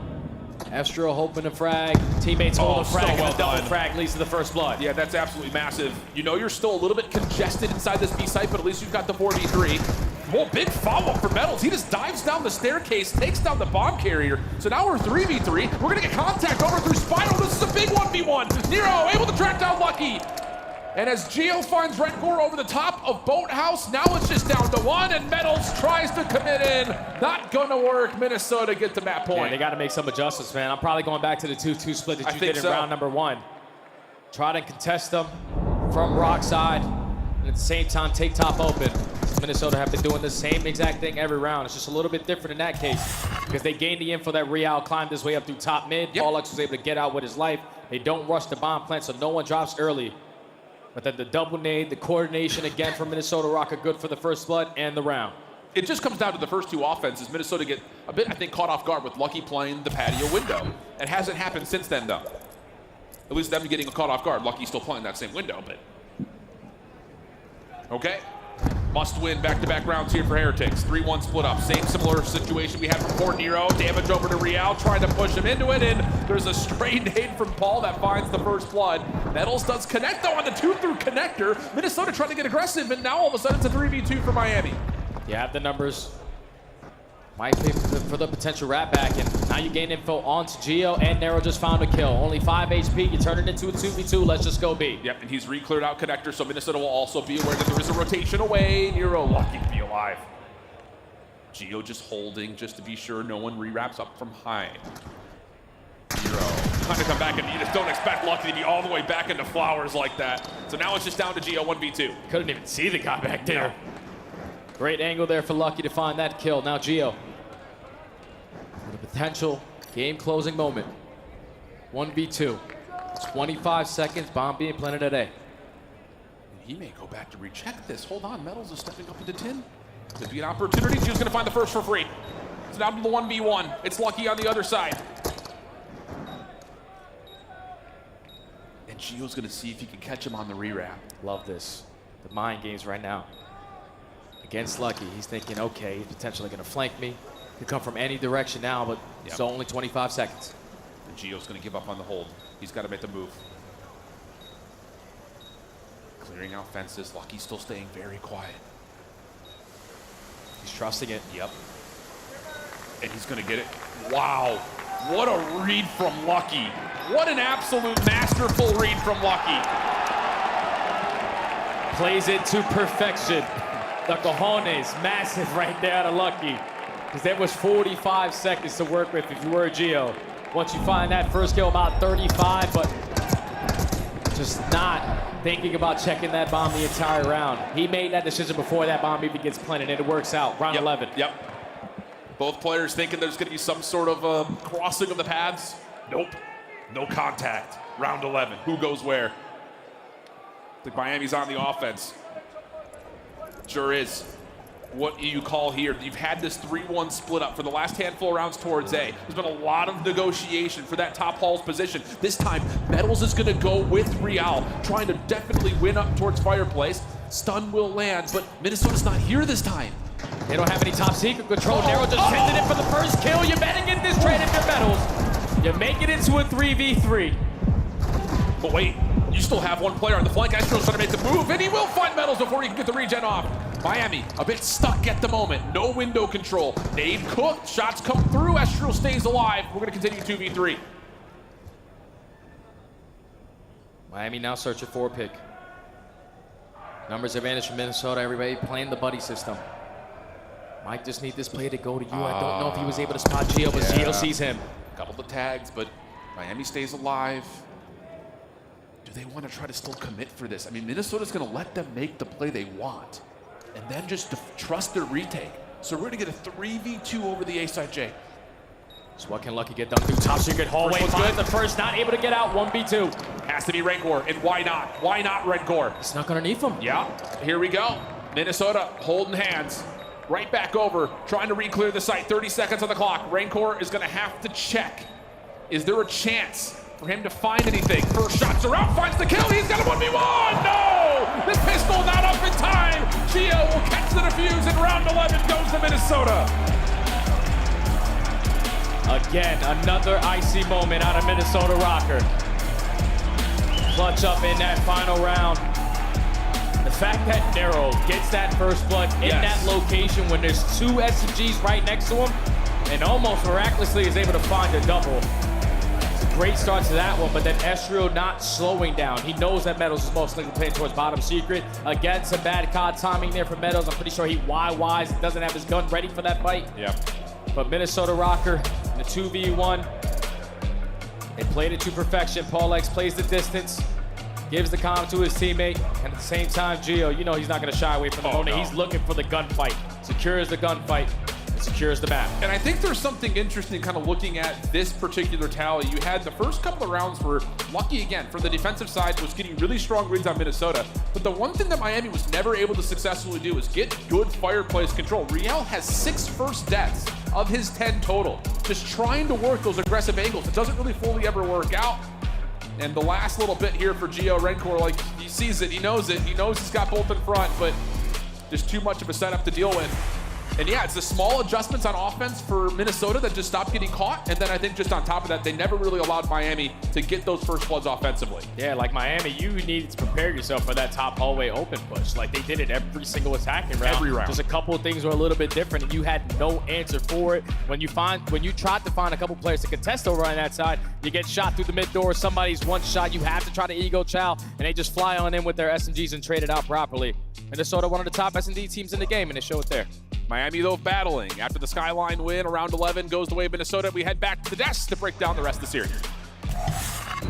Estriel hoping to frag. Teammates hold a frag, so well and a double done. frag leads to the first blood. Yeah, that's absolutely massive. You know you're still a little bit congested inside this B site, but at least you've got the 4v3. Well, big follow-up for Metals. He just dives down the staircase, takes down the bomb carrier. So now we're 3v3. We're going to get contact over through Spiral. This is a big 1v1. Nero able to track down Lucky. And as Gio finds Rancor over the top of Boathouse, now it's just down to 1, and Metals tries to commit in. Not gonna work. Minnesota get to that point. Yeah, they got to make some adjustments, man. I'm probably going back to the 2-2 split that you did in round number 1. Try to contest them from rock side, and at the same time take top open. Minnesota have been doing the same exact thing every round. It's just a little bit different in that case because they gained the info that Real climbed his way up through top mid. Yep. Pollux was able to get out with his life. They don't rush the bomb plant, so no one drops early. But then the double nade, the coordination again from Minnesota Rock are good for the first blood and the round. It just comes down to the first two offenses. Minnesota get a bit, I think, caught off guard with Lucky playing the patio window. It hasn't happened since then, though. At least them getting caught off guard. Lucky still playing that same window, but... Okay. Must win back-to-back rounds here for Heretics. 3-1 split up. Same similar situation we had before Nero. Damage over to Real, trying to push him into it, and there's a stray nade from Paul that finds the first blood. Metals does connect, though, on the 2-through connector. Minnesota trying to get aggressive, and now all of a sudden it's a 3v2 for Miami. You have the numbers. Might pay for the potential rat back, and now you gain info onto Gio, and Nero just found a kill. Only 5 HP, you turn it into a 2v2, let's just go B. Yep, and he's re-cleared out connector, so Minnesota will also be aware that there is a rotation away. Nero lucky to be alive. Gio just holding, just to be sure no one re-wraps up from high. Nero trying to come back, and you just don't expect Lucky to be all the way back into flowers like that. So now it's just down to Gio, 1v2. Couldn't even see the guy back there. Great angle there for Lucky to find that kill. Now Gio. With a potential game-closing moment. 1v2. 25 seconds, bomb being planted at A. He may go back to recheck this. Hold on, Metals is stepping up into 10. Could be an opportunity. Gio's gonna find the first for free. It's down to the 1v1. It's Lucky on the other side. And Gio's gonna see if he can catch him on the re-wrap. Love this. The mind games right now. Against Lucky, he's thinking, okay, he's potentially gonna flank me. Could come from any direction now, but it's only 25 seconds. And Gio's gonna give up on the hold. He's gotta make the move. Clearing out fences. Lucky's still staying very quiet. He's trusting it. Yep. And he's gonna get it. Wow. What a read from Lucky. What an absolute masterful read from Lucky. Plays it to perfection. The cojones, massive right there out of Lucky. Because there was 45 seconds to work with if you were Gio. Once you find that first kill, about 35, but just not thinking about checking that bomb the entire round. He made that decision before that bomb even gets planted, and it works out. Round 11. Yep. Both players thinking there's going to be some sort of crossing of the paths. Nope. No contact. Round 11. Who goes where? I think Miami's on the offense. Sure is. What do you call here? You've had this 3-1 split up for the last handful of rounds towards A. There's been a lot of negotiation for that top Hall's position. This time, Metals is going to go with Real, trying to definitely win up towards Fireplace. Stun will land, but Minnesota's not here this time. They don't have any top secret control. Nero just sending it for the first kill. You're betting in this trade if you're Metals. You make it into a 3v3. But wait, you still have one player on the flank. Astro's trying to make the move, and he will find Metals before he can get the regen off. Miami, a bit stuck at the moment. No window control. Nade cooked. Shots come through. Astro stays alive. We're going to continue 2v3. Miami now searching for a pick. Numbers advantage from Minnesota. Everybody playing the buddy system. Might just need this play to go to you. I don't know if he was able to spot Gio, but Gio sees him. Couple of tags, but Miami stays alive. Do they want to try to still commit for this? I mean, Minnesota's going to let them make the play they want and then just trust their retake. So we're going to get a 3v2 over the A side J. So what can Lucky get done through top secret hallway? First one's Finds the first, not able to get out. 1v2. Has to be Rancor, and why not? Why not Rancor? Snuck underneath him. Yeah, here we go. Minnesota holding hands. Right back over, trying to re-clear the site. 30 seconds on the clock. Rancor is going to have to check. Is there a chance for him to find anything? First shots are out, finds the kill. He's got a 1v1. No! This pistol not up in time. Gio will catch the defuse, and round 11 goes to Minnesota. Again, another icy moment out of Minnesota Rocker. Clutch up in that final round. The fact that Nero gets that first blood in that location when there's two SMGs right next to him and almost miraculously is able to find a double. It's a great start to that one, but then Estrio not slowing down. He knows that Metals is most likely playing towards bottom secret. Again, some bad COD timing there for Metals. I'm pretty sure he YYs and doesn't have his gun ready for that fight. Yeah. But Minnesota Rocker, the 2v1, they played it to perfection. Paul X plays the distance. gives the comm to his teammate, and at the same time, Gio, you know he's not going to shy away from the moment. No. He's looking for the gunfight. Secures the gunfight, and secures the map. And I think there's something interesting kind of looking at this particular tally. You had the first couple of rounds were Lucky again from the defensive side was getting really strong reads on Minnesota. But the one thing that Miami was never able to successfully do is get good fireplace control. Riel has 6 first deaths of his 10 total. Just trying to work those aggressive angles. It doesn't really fully ever work out. And the last little bit here for Gio Rencor, like he sees it, he knows he's got both in front, but just too much of a setup to deal with. And yeah, it's the small adjustments on offense for Minnesota that just stopped getting caught. And then I think just on top of that, they never really allowed Miami to get those first bloods offensively. Yeah, like Miami, you needed to prepare yourself for that top hallway open push. Like they did it every single attacking round. Every round. Just a couple of things were a little bit different, and you had no answer for it. When you tried to find a couple players to contest over on that side, you get shot through the mid door. Somebody's one shot. You have to try to ego chow, and they just fly on in with their SMGs and trade it out properly. Minnesota, one of the top S&D teams in the game, and they show it there. Miami, though, battling. After the Skyline win, around 11 goes the way of Minnesota. We head back to the desk to break down the rest of the series.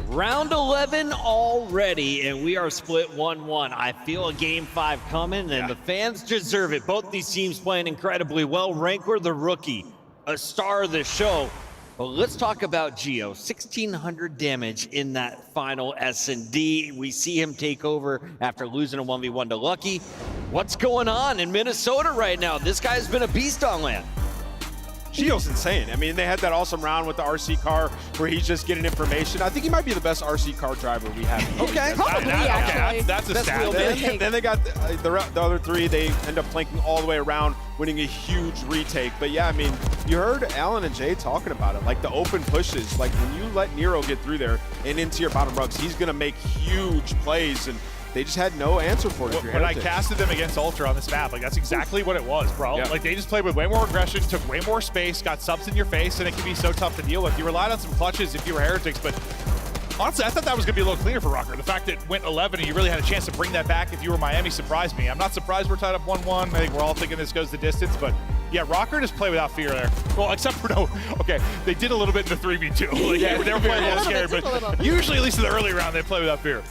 Round 11 already, and we are split 1-1. I feel a game 5 coming, and the fans deserve it. Both these teams playing incredibly well. Rancor, the rookie, a star of the show. But let's talk about Gio. 1,600 damage in that final S&D. We see him take over after losing a 1v1 to Lucky. What's going on in Minnesota right now? This guy's been a beast on land. Gio's insane. I mean, they had that awesome round with the RC car where he's just getting information. I think he might be the best RC car driver we have. Okay. Probably, actually. That's a stat. Then they got the other 3. They end up flanking all the way around, winning a huge retake. But yeah, I mean, you heard Alan and Jay talking about it. Like the open pushes, like when you let Nero get through there and into your bottom rugs, he's going to make huge plays. And they just had no answer for it. When I casted them against Ultra on this map, like that's exactly what it was, bro. Yeah. Like they just played with way more aggression, took way more space, got subs in your face, and it can be so tough to deal with. You relied on some clutches if you were Heretics, but honestly, I thought that was going to be a little cleaner for Rocker. The fact that it went 11 and you really had a chance to bring that back if you were Miami surprised me. I'm not surprised we're tied up 1-1. I think we're all thinking this goes the distance, but yeah, Rocker just play without fear there. Well, except for they did a little bit in the 3v2. Like, they were playing a little scared, but usually, at least in the early round, they play without fear.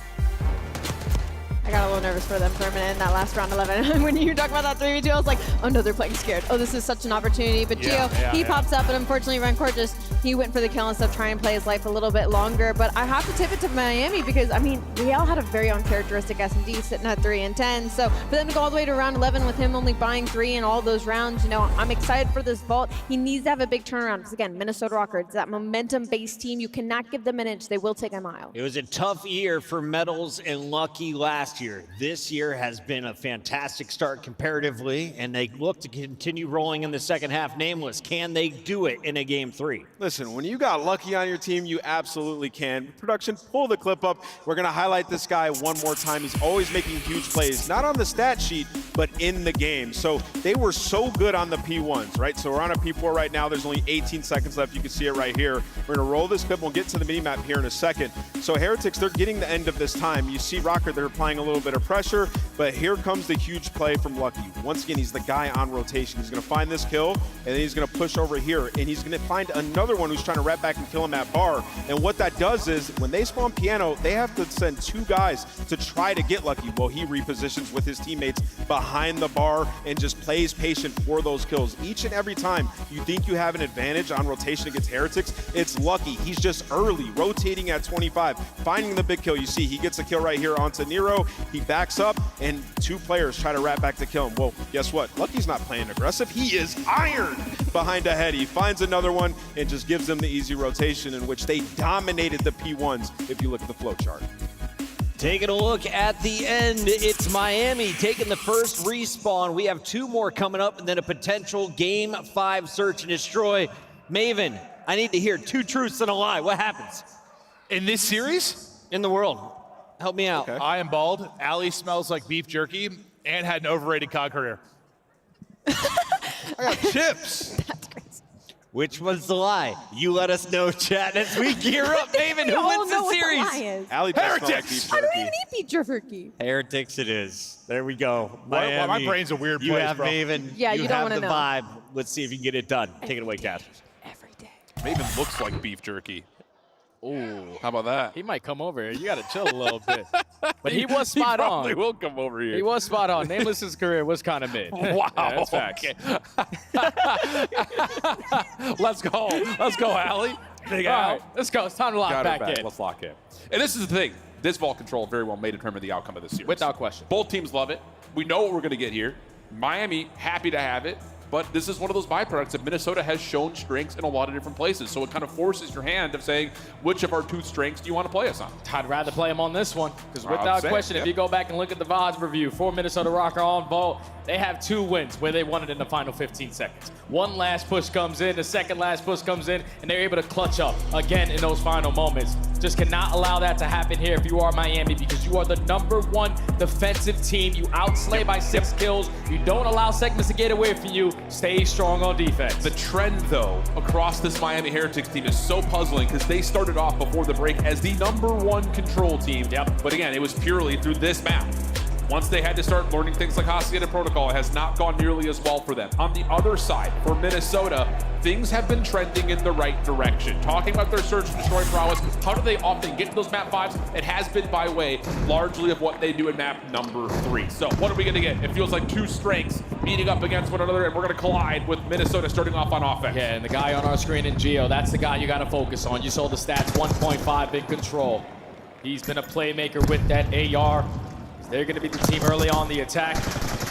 I got a little nervous for them for a minute in that last round 11. When you talk about that 3v2, I was like, oh no, they're playing scared. Oh, this is such an opportunity. But Gio, he pops up, and unfortunately, Rancor he went for the kill instead of trying to play his life a little bit longer. But I have to tip it to Miami because, I mean, Riel had a very uncharacteristic S&D sitting at 3 and 10. So for them to go all the way to round 11 with him only buying 3 in all those rounds, you know, I'm excited for this vault. He needs to have a big turnaround because, again, Minnesota Rockers, that momentum-based team, you cannot give them an inch. They will take a mile. It was a tough year for Metals and Lucky last year. This year has been a fantastic start comparatively, and they look to continue rolling in the second half. Nameless, can they do it in a game 3? Listen, when you got Lucky on your team, you absolutely can. Production, pull the clip up. We're going to highlight this guy one more time. He's always making huge plays, not on the stat sheet, but in the game. So they were so good on the P1s, right? So we're on a P4 right now. There's only 18 seconds left. You can see it right here. We're going to roll this clip. We'll get to the mini-map here in a second. So Heretics, they're getting the end of this time. You see Rocker, they're applying a little bit of pressure, but here comes the huge play from Lucky. Once again, he's the guy on rotation. He's going to find this kill, and then he's going to push over here, and he's going to find another one who's trying to wrap back and kill him at bar. And what that does is, when they spawn Piano, they have to send 2 guys to try to get Lucky. Well, he repositions with his teammates behind the bar and just plays patient for those kills. Each and every time you think you have an advantage on rotation against Heretics, it's Lucky. He's just early, rotating at 25, finding the big kill. You see, he gets a kill right here onto Nero. He backs up, and 2 players try to wrap back to kill him. Well, guess what? Lucky's not playing aggressive. He is iron behind a head. He finds another one and just gives them the easy rotation in which they dominated the P1s if you look at the flow chart. Taking a look at the end, it's Miami taking the first respawn. We have 2 more coming up and then a potential game 5 search and destroy. Maven, I need to hear 2 truths and a lie. What happens? In this series? In the world. Help me out. Okay. I am bald, Ali smells like beef jerky, and had an overrated COD career. I got chips. That's crazy. Which was the lie? You let us know, chat, as we gear up. Maven, who wins the series? Allie does smell like Heretics! beef I don't jerky. even eat beef jerky. Heretics it is. There we go. Well, my Miami, brain's a weird You place, have bro. Maven. Yeah, you don't have wanna the know. vibe. Let's see if you can get it done. Take it away, Cash. Every day. Maven looks like beef jerky. Ooh. How about that? He might come over here. You got to chill a little bit. But he was He spot probably on. will come over here. He was spot on. Nameless's career was kind of mid. Wow. Yeah, that's facts. Okay. Let's go. Let's go, Allie. Big All Al. right, let's go. It's time to lock Got back it back. in. Let's lock in. And this is the thing. This ball control very well may determine the outcome of this series. Without question. Both teams love it. We know what we're going to get here. Miami, happy to have it. But this is one of those byproducts that Minnesota has shown strengths in a lot of different places. So it kind of forces your hand of saying, which of our 2 strengths do you want to play us on? I'd rather play him on this one because I'm without saying, question, yep. if you go back and look at the VODs review for Minnesota Rocker on Vault, they have 2 wins where they won it in the final 15 seconds. One last push comes in, the second last push comes in, and they're able to clutch up again in those final moments. Just cannot allow that to happen here if you are Miami because you are the #1 defensive team. You outslay by 6 kills. You don't allow segments to get away from you. Stay strong on defense. The trend, though, across this Miami Heretics team is so puzzling because they started off before the break as the #1 control team. Yep. But again, it was purely through this map. Once they had to start learning things like Hacienda Protocol, it has not gone nearly as well for them. On the other side, for Minnesota, things have been trending in the right direction. Talking about their search and destroy prowess, how do they often get to those map 5s? It has been by way largely of what they do in map number 3. So what are we going to get? It feels like 2 strengths meeting up against one another, and we're going to collide with Minnesota starting off on offense. Yeah, and the guy on our screen in Geo, that's the guy you got to focus on. You saw the stats, 1.5 in control. He's been a playmaker with that AR. They're going to be the team early on the attack.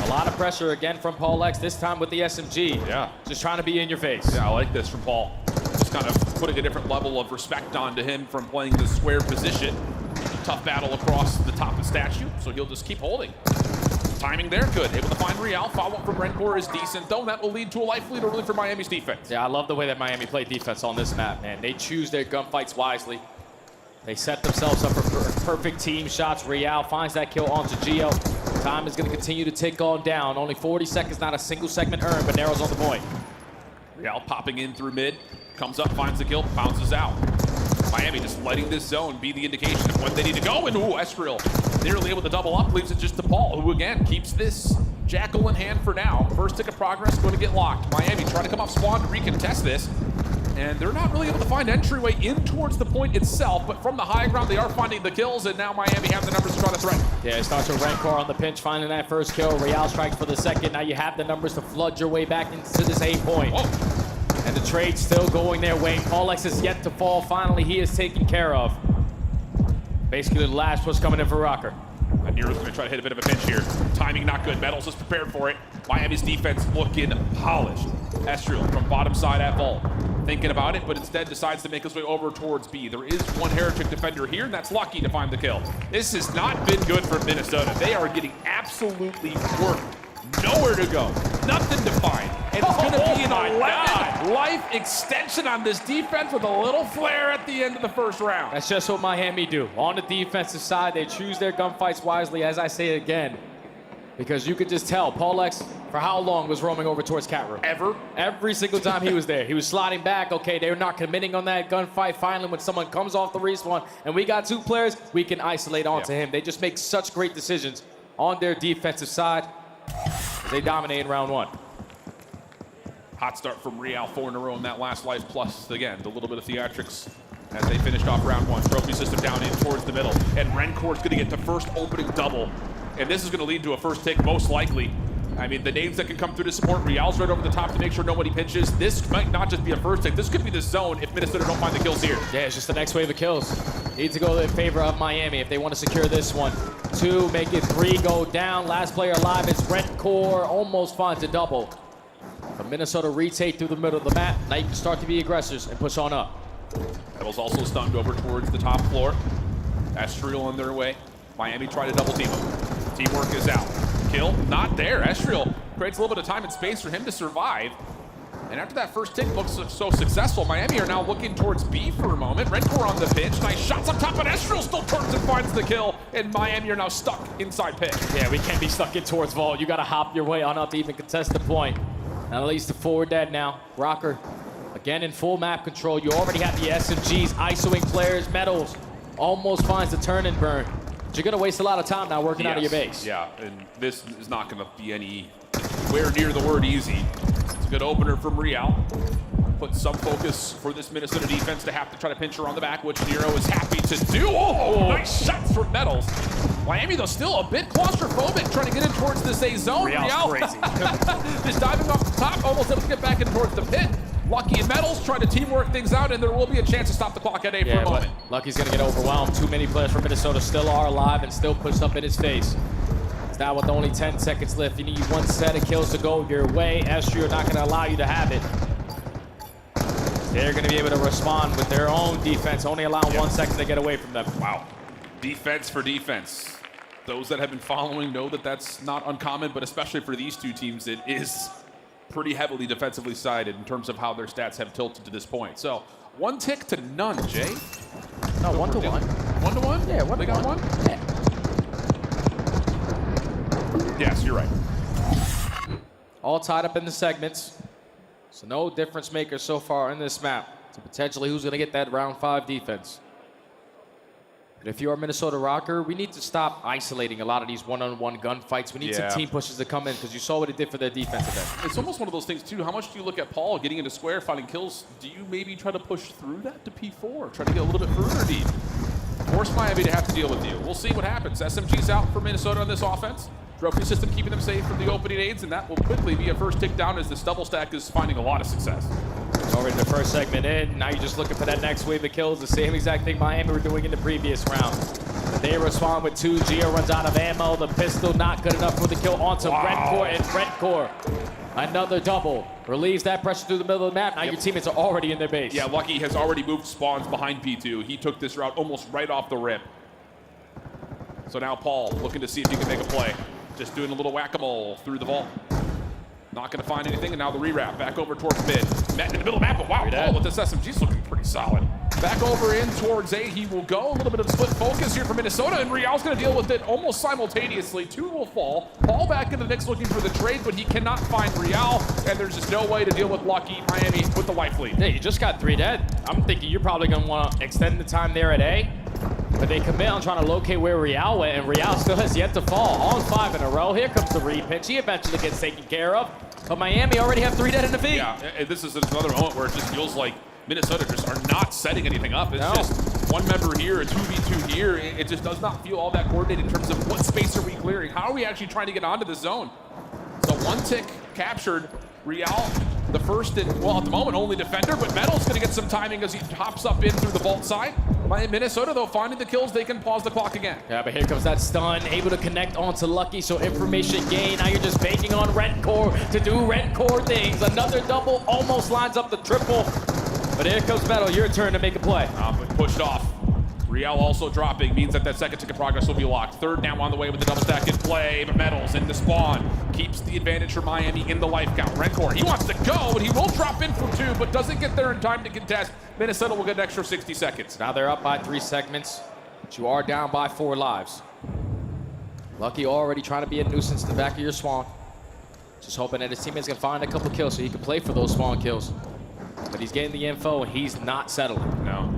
A lot of pressure again from Paul X, this time with the SMG. Yeah. Just trying to be in your face. Yeah, I like this from Paul. Just kind of putting a different level of respect onto him from playing the square position. Tough battle across the top of statue, so he'll just keep holding. Timing there, good. Able to find Real. Follow-up from Rencor is decent, though. That will lead to a life lead early for Miami's defense. Yeah, I love the way that Miami played defense on this map, man. They choose their gunfights wisely. They set themselves up for perfect team shots. Real finds that kill onto Geo. Time is going to continue to tick on down. Only 40 seconds, not a single segment earned, but Narrow's on the point. Real popping in through mid, comes up, finds the kill, bounces out. Miami just letting this zone be the indication of when they need to go. And ooh, Esriel nearly able to double up, leaves it just to Paul, who again keeps this Jackal in hand for now. First tick of progress going to get locked. Miami trying to come up spawn to recontest this. And they're not really able to find entryway in towards the point itself, but from the high ground, they are finding the kills, and now Miami have the numbers to try to threaten. Yeah, it starts with Rencor on the pinch, finding that first kill. Real strikes for the second. Now you have the numbers to flood your way back into this A point. Whoa. And the trade's still going their way. Paul X is yet to fall. Finally, he is taken care of. Basically, the last push coming in for Rocker. Nero's going to try to hit a bit of a pinch here. Timing not good. Metals is prepared for it. Miami's defense looking polished. Esriel from bottom side at vault. Thinking about it, but instead decides to make his way over towards B. There is one Heretic defender here, and that's Lucky to find the kill. This has not been good for Minnesota. They are getting absolutely worked. Nowhere to go. Nothing to find. And it's going to be an 11 life extension on this defense with a little flare at the end of the first round. That's just what Miami do. On the defensive side, they choose their gunfights wisely, as I say again. Because you could just tell Paul X, for how long, was roaming over towards Cat Room. Ever? Every single time he was there. He was sliding back. Okay, they're not committing on that gunfight. Finally, when someone comes off the respawn and we got 2 players, we can isolate onto him. They just make such great decisions on their defensive side. They dominate in round 1. Hot start from Real, 4 in a row in that last life, plus, again, the little bit of theatrics as they finished off round 1. Trophy system down in towards the middle, and Rencor's going to get the first opening double. And this is going to lead to a first take, most likely. I mean, the names that can come through to support, Real's right over the top to make sure nobody pinches. This might not just be a first take. This could be the zone if Minnesota don't find the kills here. Yeah, it's just the next wave of kills. Needs to go in favor of Miami if they want to secure this one. 2, make it 3, go down. Last player alive is Rencor, almost finds a double. But Minnesota retake through the middle of the map. Now you can start to be aggressors and push on up. Devil's also stunned over towards the top floor. Esriel on their way. Miami try to double team him. Teamwork is out. Kill, not there. Esriel creates a little bit of time and space for him to survive. And after that first tick looks so successful, Miami are now looking towards B for a moment. Rencor on the pinch. Nice shots up top, but Esriel still turns and finds the kill. And Miami are now stuck inside pick. Yeah, we can't be stuck in towards vault. You got to hop your way on up to even contest the point. And at least the forward dead now. Rocker, again in full map control. You already have the SMGs, ISOing players, Metals. Almost finds the turn and burn. But you're going to waste a lot of time now working out of your base. Yeah, and this is not going to be anywhere near the word easy. It's a good opener from Real. put some focus for this Minnesota defense to have to try to pinch her on the back, which Nero is happy to do. Oh, nice shots from Metals. Miami, though, still a bit claustrophobic, trying to get in towards this A zone. Real's crazy. Just diving off the top, almost able to get back in towards the pit. Lucky and Metals trying to teamwork things out, and there will be a chance to stop the clock at A for a moment. Lucky's going to get overwhelmed. Too many players from Minnesota still are alive and still pushed up in his face. It's now with only 10 seconds left. You need one set of kills to go your way. Estri are not going to allow you to have it. They're going to be able to respond with their own defense, only allowing 1 second to get away from them. Wow. Defense for defense. Those that have been following know that that's not uncommon, but especially for these two teams, it is pretty heavily defensively sided in terms of how their stats have tilted to this point. So 1 tick to none, Jay. No, 1 to 1. 1 to 1? Yeah, 1 they to got 1. 1? Yeah. Yes, you're right. All tied up in the segments. So no difference maker so far in this map. So potentially who's going to get that round 5 defense. And if you're a Minnesota Rocker, we need to stop isolating a lot of these one-on-one gunfights. We need some team pushes to come in because you saw what it did for their defensive end. It's almost one of those things, too. How much do you look at Paul getting into square, finding kills? Do you maybe try to push through that to P4? Try to get a little bit further deep? Force Miami to have to deal with you. We'll see what happens. SMG's out for Minnesota on this offense. Trophy system keeping them safe from the opening aids, and that will quickly be a first tick down as this double stack is finding a lot of success. Already the first segment in. Now you're just looking for that next wave of kills. The same exact thing Miami were doing in the previous round. They respond with 2. Gio runs out of ammo. The pistol not good enough for the kill onto Redcore, and Redcore, another double. Relieves that pressure through the middle of the map. Now your teammates are already in their base. Yeah, Lucky has already moved spawns behind P2. He took this route almost right off the rip. So now Paul looking to see if he can make a play. Just doing a little whack-a-mole through the vault. Not going to find anything, and now the rewrap back over towards mid. Met in the middle of the map, but wow, Paul with this SMG's looking pretty solid. Back over in towards A, he will go. A little bit of split focus here for Minnesota, and Real's going to deal with it almost simultaneously. 2 will fall. Paul back into the mix looking for the trade, but he cannot find Real, and there's just no way to deal with Lucky Miami with the life lead. Yeah, you just got 3 dead. I'm thinking you're probably going to want to extend the time there at A. But they commit on trying to locate where Real went, and Real still has yet to fall. On 5 in a row. Here comes the repitch. He eventually gets taken care of. But Miami already have 3 dead in the feed. Yeah, and this is another moment where it just feels like Minnesota just are not setting anything up. It's just one member here, a 2v2 here. It just does not feel all that coordinated in terms of what space are we clearing. How are we actually trying to get onto the zone? So 1 tick captured. Real, the first and, well, at the moment, only defender, but Metal's going to get some timing as he hops up in through the vault side. Minnesota, though, finding the kills, they can pause the clock again. Yeah, but here comes that stun, able to connect onto Lucky, so information gain. Now you're just banking on Redcore to do Redcore things. Another double almost lines up the triple. But here comes Metal, your turn to make a play. But pushed off. Real also dropping means that second tick of progress will be locked. 3rd now on the way with the double stack in play, but Metals in the spawn. Keeps the advantage for Miami in the life count. Redcore, he wants to go, and he will drop in for 2, but doesn't get there in time to contest. Minnesota will get an extra 60 seconds. Now they're up by 3 segments, but you are down by 4 lives. Lucky already trying to be a nuisance in the back of your spawn. Just hoping that his teammates can find a couple kills so he can play for those spawn kills. But he's getting the info, and he's not settling. No.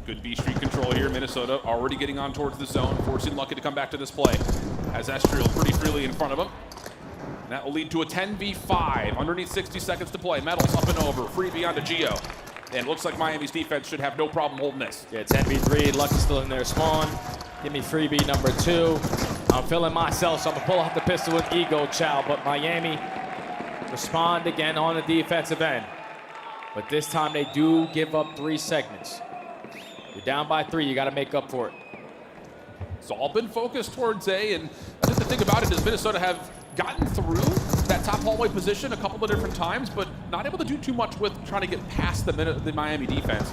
Good B Street control here. Minnesota already getting on towards the zone, forcing Lucky to come back to this play. Has Estriel pretty freely in front of him. And that will lead to a 10v5. Underneath 60 seconds to play. Metals up and over. Free beyond to Gio. And looks like Miami's defense should have no problem holding this. Yeah, 10v3. Lucky still in their spawn. Give me freebie number 2. I'm feeling myself, so I'm going to pull out the pistol with Ego Chow. But Miami respond again on the defensive end. But this time they do give up 3 segments. You're down by 3. You got to make up for it. It's all been focused towards A, and I think the thing about it is Minnesota have gotten through that top hallway position a couple of different times, but not able to do too much with trying to get past the Miami defense.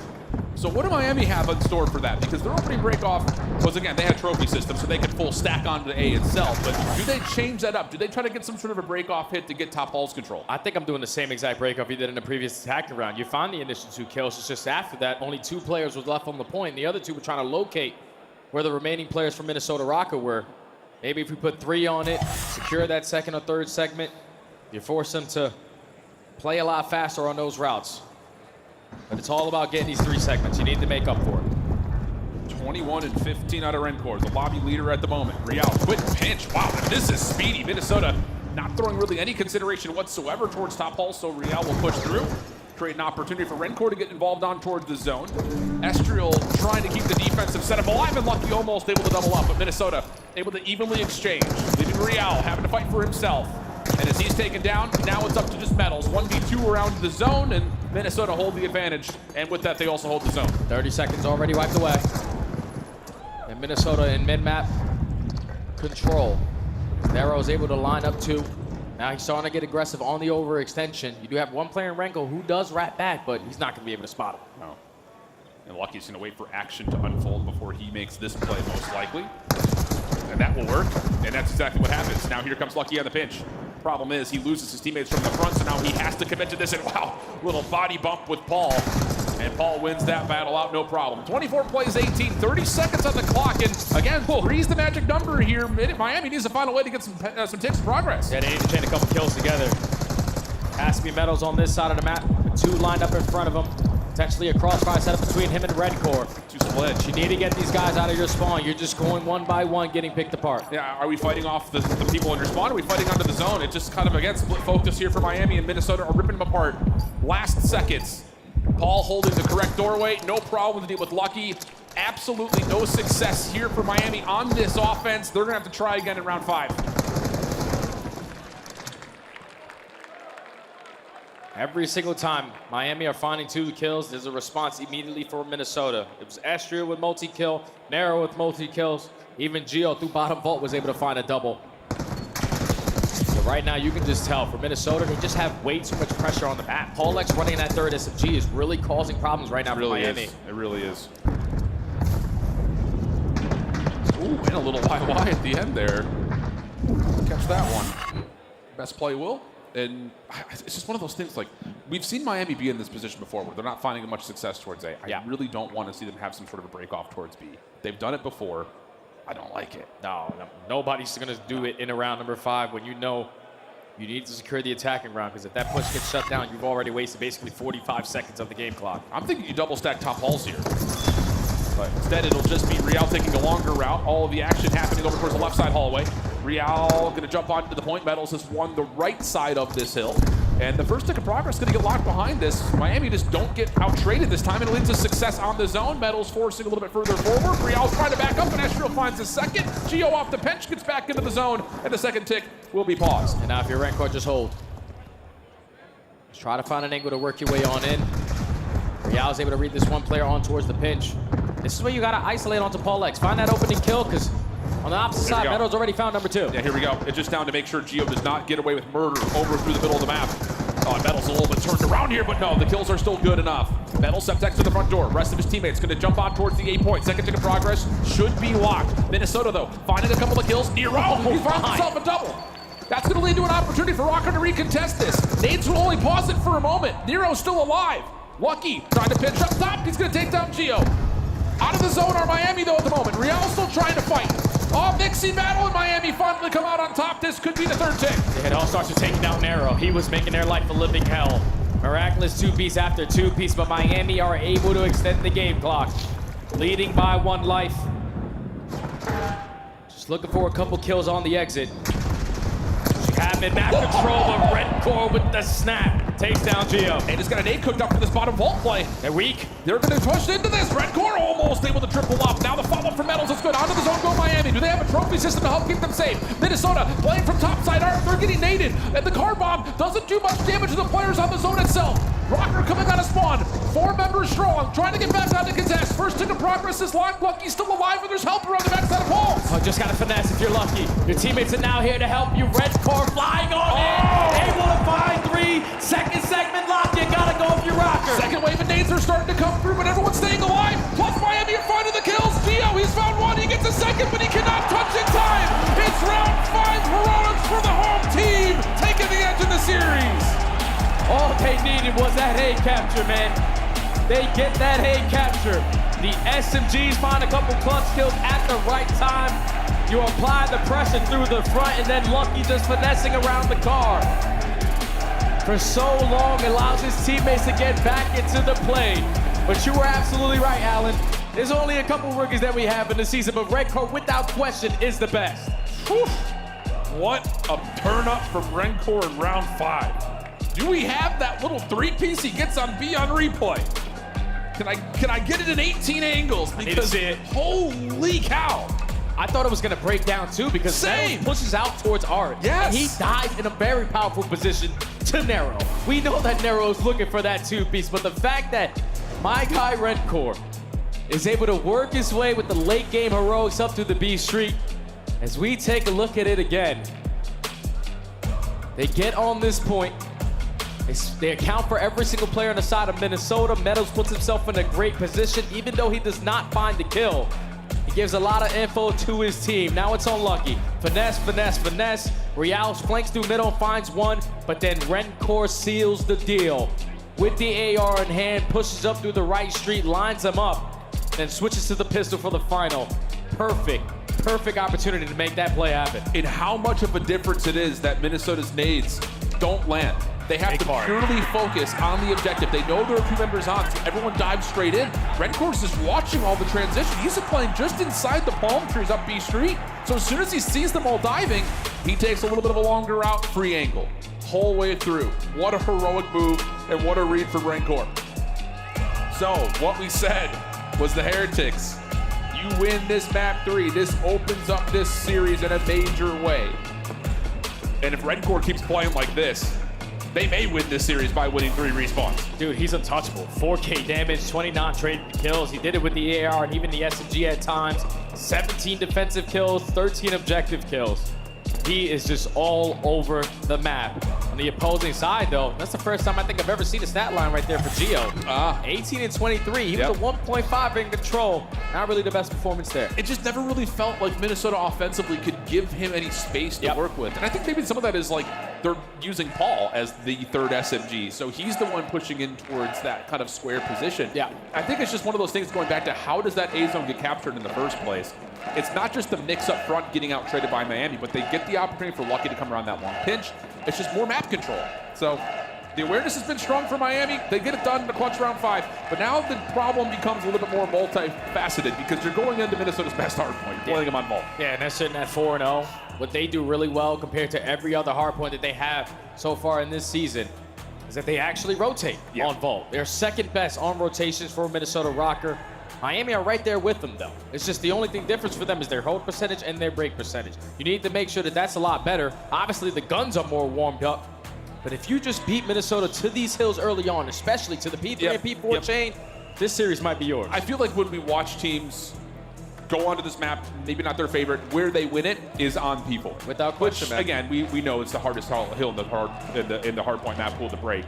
So what do Miami have in store for that? Because their opening break-off was, again, they had a trophy system, so they could full stack onto A itself, but do they change that up? Do they try to get some sort of a break-off hit to get top halls control? I think I'm doing the same exact break-off you did in the previous attacking round. You find the initial 2 kills. It's just after that, only 2 players was left on the point. The other 2 were trying to locate where the remaining players from Minnesota Rocker were. Maybe if we put 3 on it, secure that 2nd or 3rd segment, you force them to play a lot faster on those routes. But it's all about getting these 3 segments. You need to make up for it. 21 and 15 out of Rencore, the lobby leader at the moment. Real, quick pinch. Wow, this is speedy. Minnesota not throwing really any consideration whatsoever towards top hall, so Real will push through. create an opportunity for Rencor to get involved on towards the zone. Estriel trying to keep the defensive setup alive, and Lucky almost able to double up, but Minnesota able to evenly exchange, leaving Real having to fight for himself. And as he's taken down, now it's up to just Metals. 1v2 around the zone, and Minnesota hold the advantage. And with that, they also hold the zone. 30 seconds already wiped away. And Minnesota in mid-map control. Nero is able to line up two. Now he's starting to get aggressive on the overextension. You do have one player in Renko who does rat back, but he's not going to be able to spot him. No. And Lucky's going to wait for action to unfold before he makes this play, most likely. And that will work, and that's exactly what happens. Now here comes Lucky on the pinch. Problem is, he loses his teammates from the front, so now he has to commit to this, and wow, little body bump with Paul. And Paul wins that battle out, no problem. 24 plays 18, 30 seconds on the clock, and again, 3's the magic number here. Miami needs to find a way to get some ticks of progress. Yeah, they need to chain a couple kills together. Has to be Metals on this side of the map, with two lined up in front of him. Potentially a crossfire setup between him and Redcore. Two split. You need to get these guys out of your spawn. You're just going one by one, getting picked apart. Yeah, are we fighting off the people in your spawn? Or are we fighting onto the zone? It's just kind of, again, split focus here for Miami, and Minnesota are ripping them apart. Last seconds. Paul holding the correct doorway. No problem to deal with Lucky. Absolutely no success here for Miami on this offense. They're going to have to try again in round 5. Every single time Miami are finding 2 kills, there's a response immediately for Minnesota. It was Estriel with multi-kill, Nero with multi-kills. Even Gio through bottom vault was able to find a double. So right now you can just tell for Minnesota, they just have way too much pressure on the map. Paul X running that third SMG is really causing problems right now for Miami. It really is. Ooh, and a little YY at the end there. Catch that one. Best play, Will. And it's just one of those things, like, we've seen Miami be in this position before where they're not finding much success towards A. I really don't want to see them have some sort of a break off towards B. They've done it before. I don't like it. No, nobody's going to do it in round number 5 when you know you need to secure the attacking round, because if that push gets shut down, you've already wasted basically 45 seconds of the game clock. I'm thinking you double stack top halls here. But instead, it'll just be Real taking a longer route. All of the action happening over towards the left side hallway. Real going to jump onto the point. Metals has won the right side of this hill. And the first tick of progress is going to get locked behind this. Miami just don't get out-traded this time, and it leads to success on the zone. Metals forcing a little bit further forward. Real's trying to back up, and Estriel finds his second. Gio off the bench, gets back into the zone, and the second tick will be paused. And now if you're Rencor, just hold. Just try to find an angle to work your way on in. Real's able to read this one player on towards the pinch. This is where you got to isolate onto Paul X. Find that opening kill, because on the opposite side, Metals already found number 2. Yeah, here we go. It's just down to make sure Gio does not get away with murder over through the middle of the map. Oh, Metals a little bit turned around here, but no, the kills are still good enough. Metals Septex to the front door. Rest of his teammates going to jump on towards the A point. Second tick of progress should be locked. Minnesota, though, finding a couple of kills. Nero, he finds himself a double. That's going to lead to an opportunity for Rocker to recontest this. Nades will only pause it for a moment. Nero's still alive. Lucky trying to pinch up top. He's going to take down Gio. Out of the zone are Miami, though, at the moment. Real's still trying to fight. Oh, mixing battle, and Miami finally come out on top. This could be the third tick. It all starts with taking down Nero. He was making their life a living hell. Miraculous 2-piece after 2-piece, but Miami are able to extend the game clock. Leading by 1 life. Just looking for a couple kills on the exit. Have mid-map control, but Redcore with the snap takes down Gio. And it's got an 8 cooked up for this bottom vault play. They're weak. They're going to push into this. Redcore almost able to triple up. Now the follow-up from Metals is good. Onto the zone go Miami. Do they have a trophy system to help keep them safe? Minnesota playing from topside arc. They're getting naded. And the car bomb doesn't do much damage to the players on the zone itself. Rocker coming out of spawn. 4 members strong. Trying to get back down to contest. First tick of progress is locked. Lucky's still alive, and there's help around the backside of Paul. Oh, just got to finesse if you're lucky. Your teammates are now here to help you. Redcore flying on in. Able to find 3. Second segment lock. You got to go if you're Rocker. Second wave of nades are starting to come through, but everyone's staying alive. Plus Miami are finding the kills. Gio, he's found 1. He gets a second, but he cannot touch in time. It's round 5 heroics for the home team, taking the edge in the series. All they needed was that hay capture, man. They get that hay capture. The SMGs find a couple clutch kills at the right time. You apply the pressure through the front, and then Lucky just finessing around the car. For so long, allows his teammates to get back into the play. But you were absolutely right, Alan. There's only a couple rookies that we have in the season, but Rencor, without question, is the best. Whew. What a turn up from Rencor in round 5. Do we have that little three-piece he gets on B on replay? Can I get it in 18 angles? Because holy cow. I thought it was gonna break down too because Nero pushes out towards Art. Yes. And he dies in a very powerful position to Nero. We know that Nero is looking for that two-piece, but the fact that my guy Redcore is able to work his way with the late game heroics up through the B street. As we take a look at it again, they get on this point. They account for every single player on the side of Minnesota. Meadows puts himself in a great position, even though he does not find the kill. He gives a lot of info to his team. Now it's unlucky. Finesse, finesse, finesse. Real flanks through middle, finds one, but then Rencore seals the deal. With the AR in hand, pushes up through the right street, lines him up, then switches to the pistol for the final. Perfect opportunity to make that play happen. And how much of a difference it is that Minnesota's nades don't land. They have to purely focus on the objective. They know there are 2 members on, so everyone dives straight in. Redcore's just watching all the transition. He's playing just inside the palm trees up B Street. So as soon as he sees them all diving, he takes a little bit of a longer route, free angle, whole way through. What a heroic move, and what a read from Rencore. So what we said was the Heretics, you win this map 3. This opens up this series in a major way. And if Rencore keeps playing like this, they may win this series by winning 3 respawns. Dude, he's untouchable. 4K damage, 20 non-traded kills. He did it with the AR and even the SMG at times. 17 defensive kills, 13 objective kills. He is just all over the map. On the opposing side, though, that's the first time I think I've ever seen a stat line right there for Gio. 18 and 23. He was a 1.5 in control. Not really the best performance there. It just never really felt like Minnesota offensively could give him any space to work with. And I think maybe some of that is like they're using Paul as the 3rd SMG. So he's the one pushing in towards that kind of square position. Yeah. I think it's just one of those things going back to how does that A zone get captured in the first place? It's not just the mix up front getting out traded by Miami, but they get the opportunity for Lucky to come around that long pinch. It's just more map control. So the awareness has been strong for Miami. They get it done in the clutch round 5. But now the problem becomes a little bit more multifaceted because you're going into Minnesota's best hard point, playing them on vault. Yeah, and they're sitting at 4-0. What they do really well compared to every other hard point that they have so far in this season is that they actually rotate on vault. They're second best on rotations for Minnesota Rocker. Miami are right there with them, though. It's just the only thing difference for them is their hold percentage and their break percentage. You need to make sure that that's a lot better. Obviously, the guns are more warmed up. But if you just beat Minnesota to these hills early on, especially to the P3 and P4 chain, this series might be yours. I feel like when we watch teams go onto this map, maybe not their favorite, where they win it is on P4. Without question, man. Again, we know it's the hardest hill in the hardpoint map pool to break.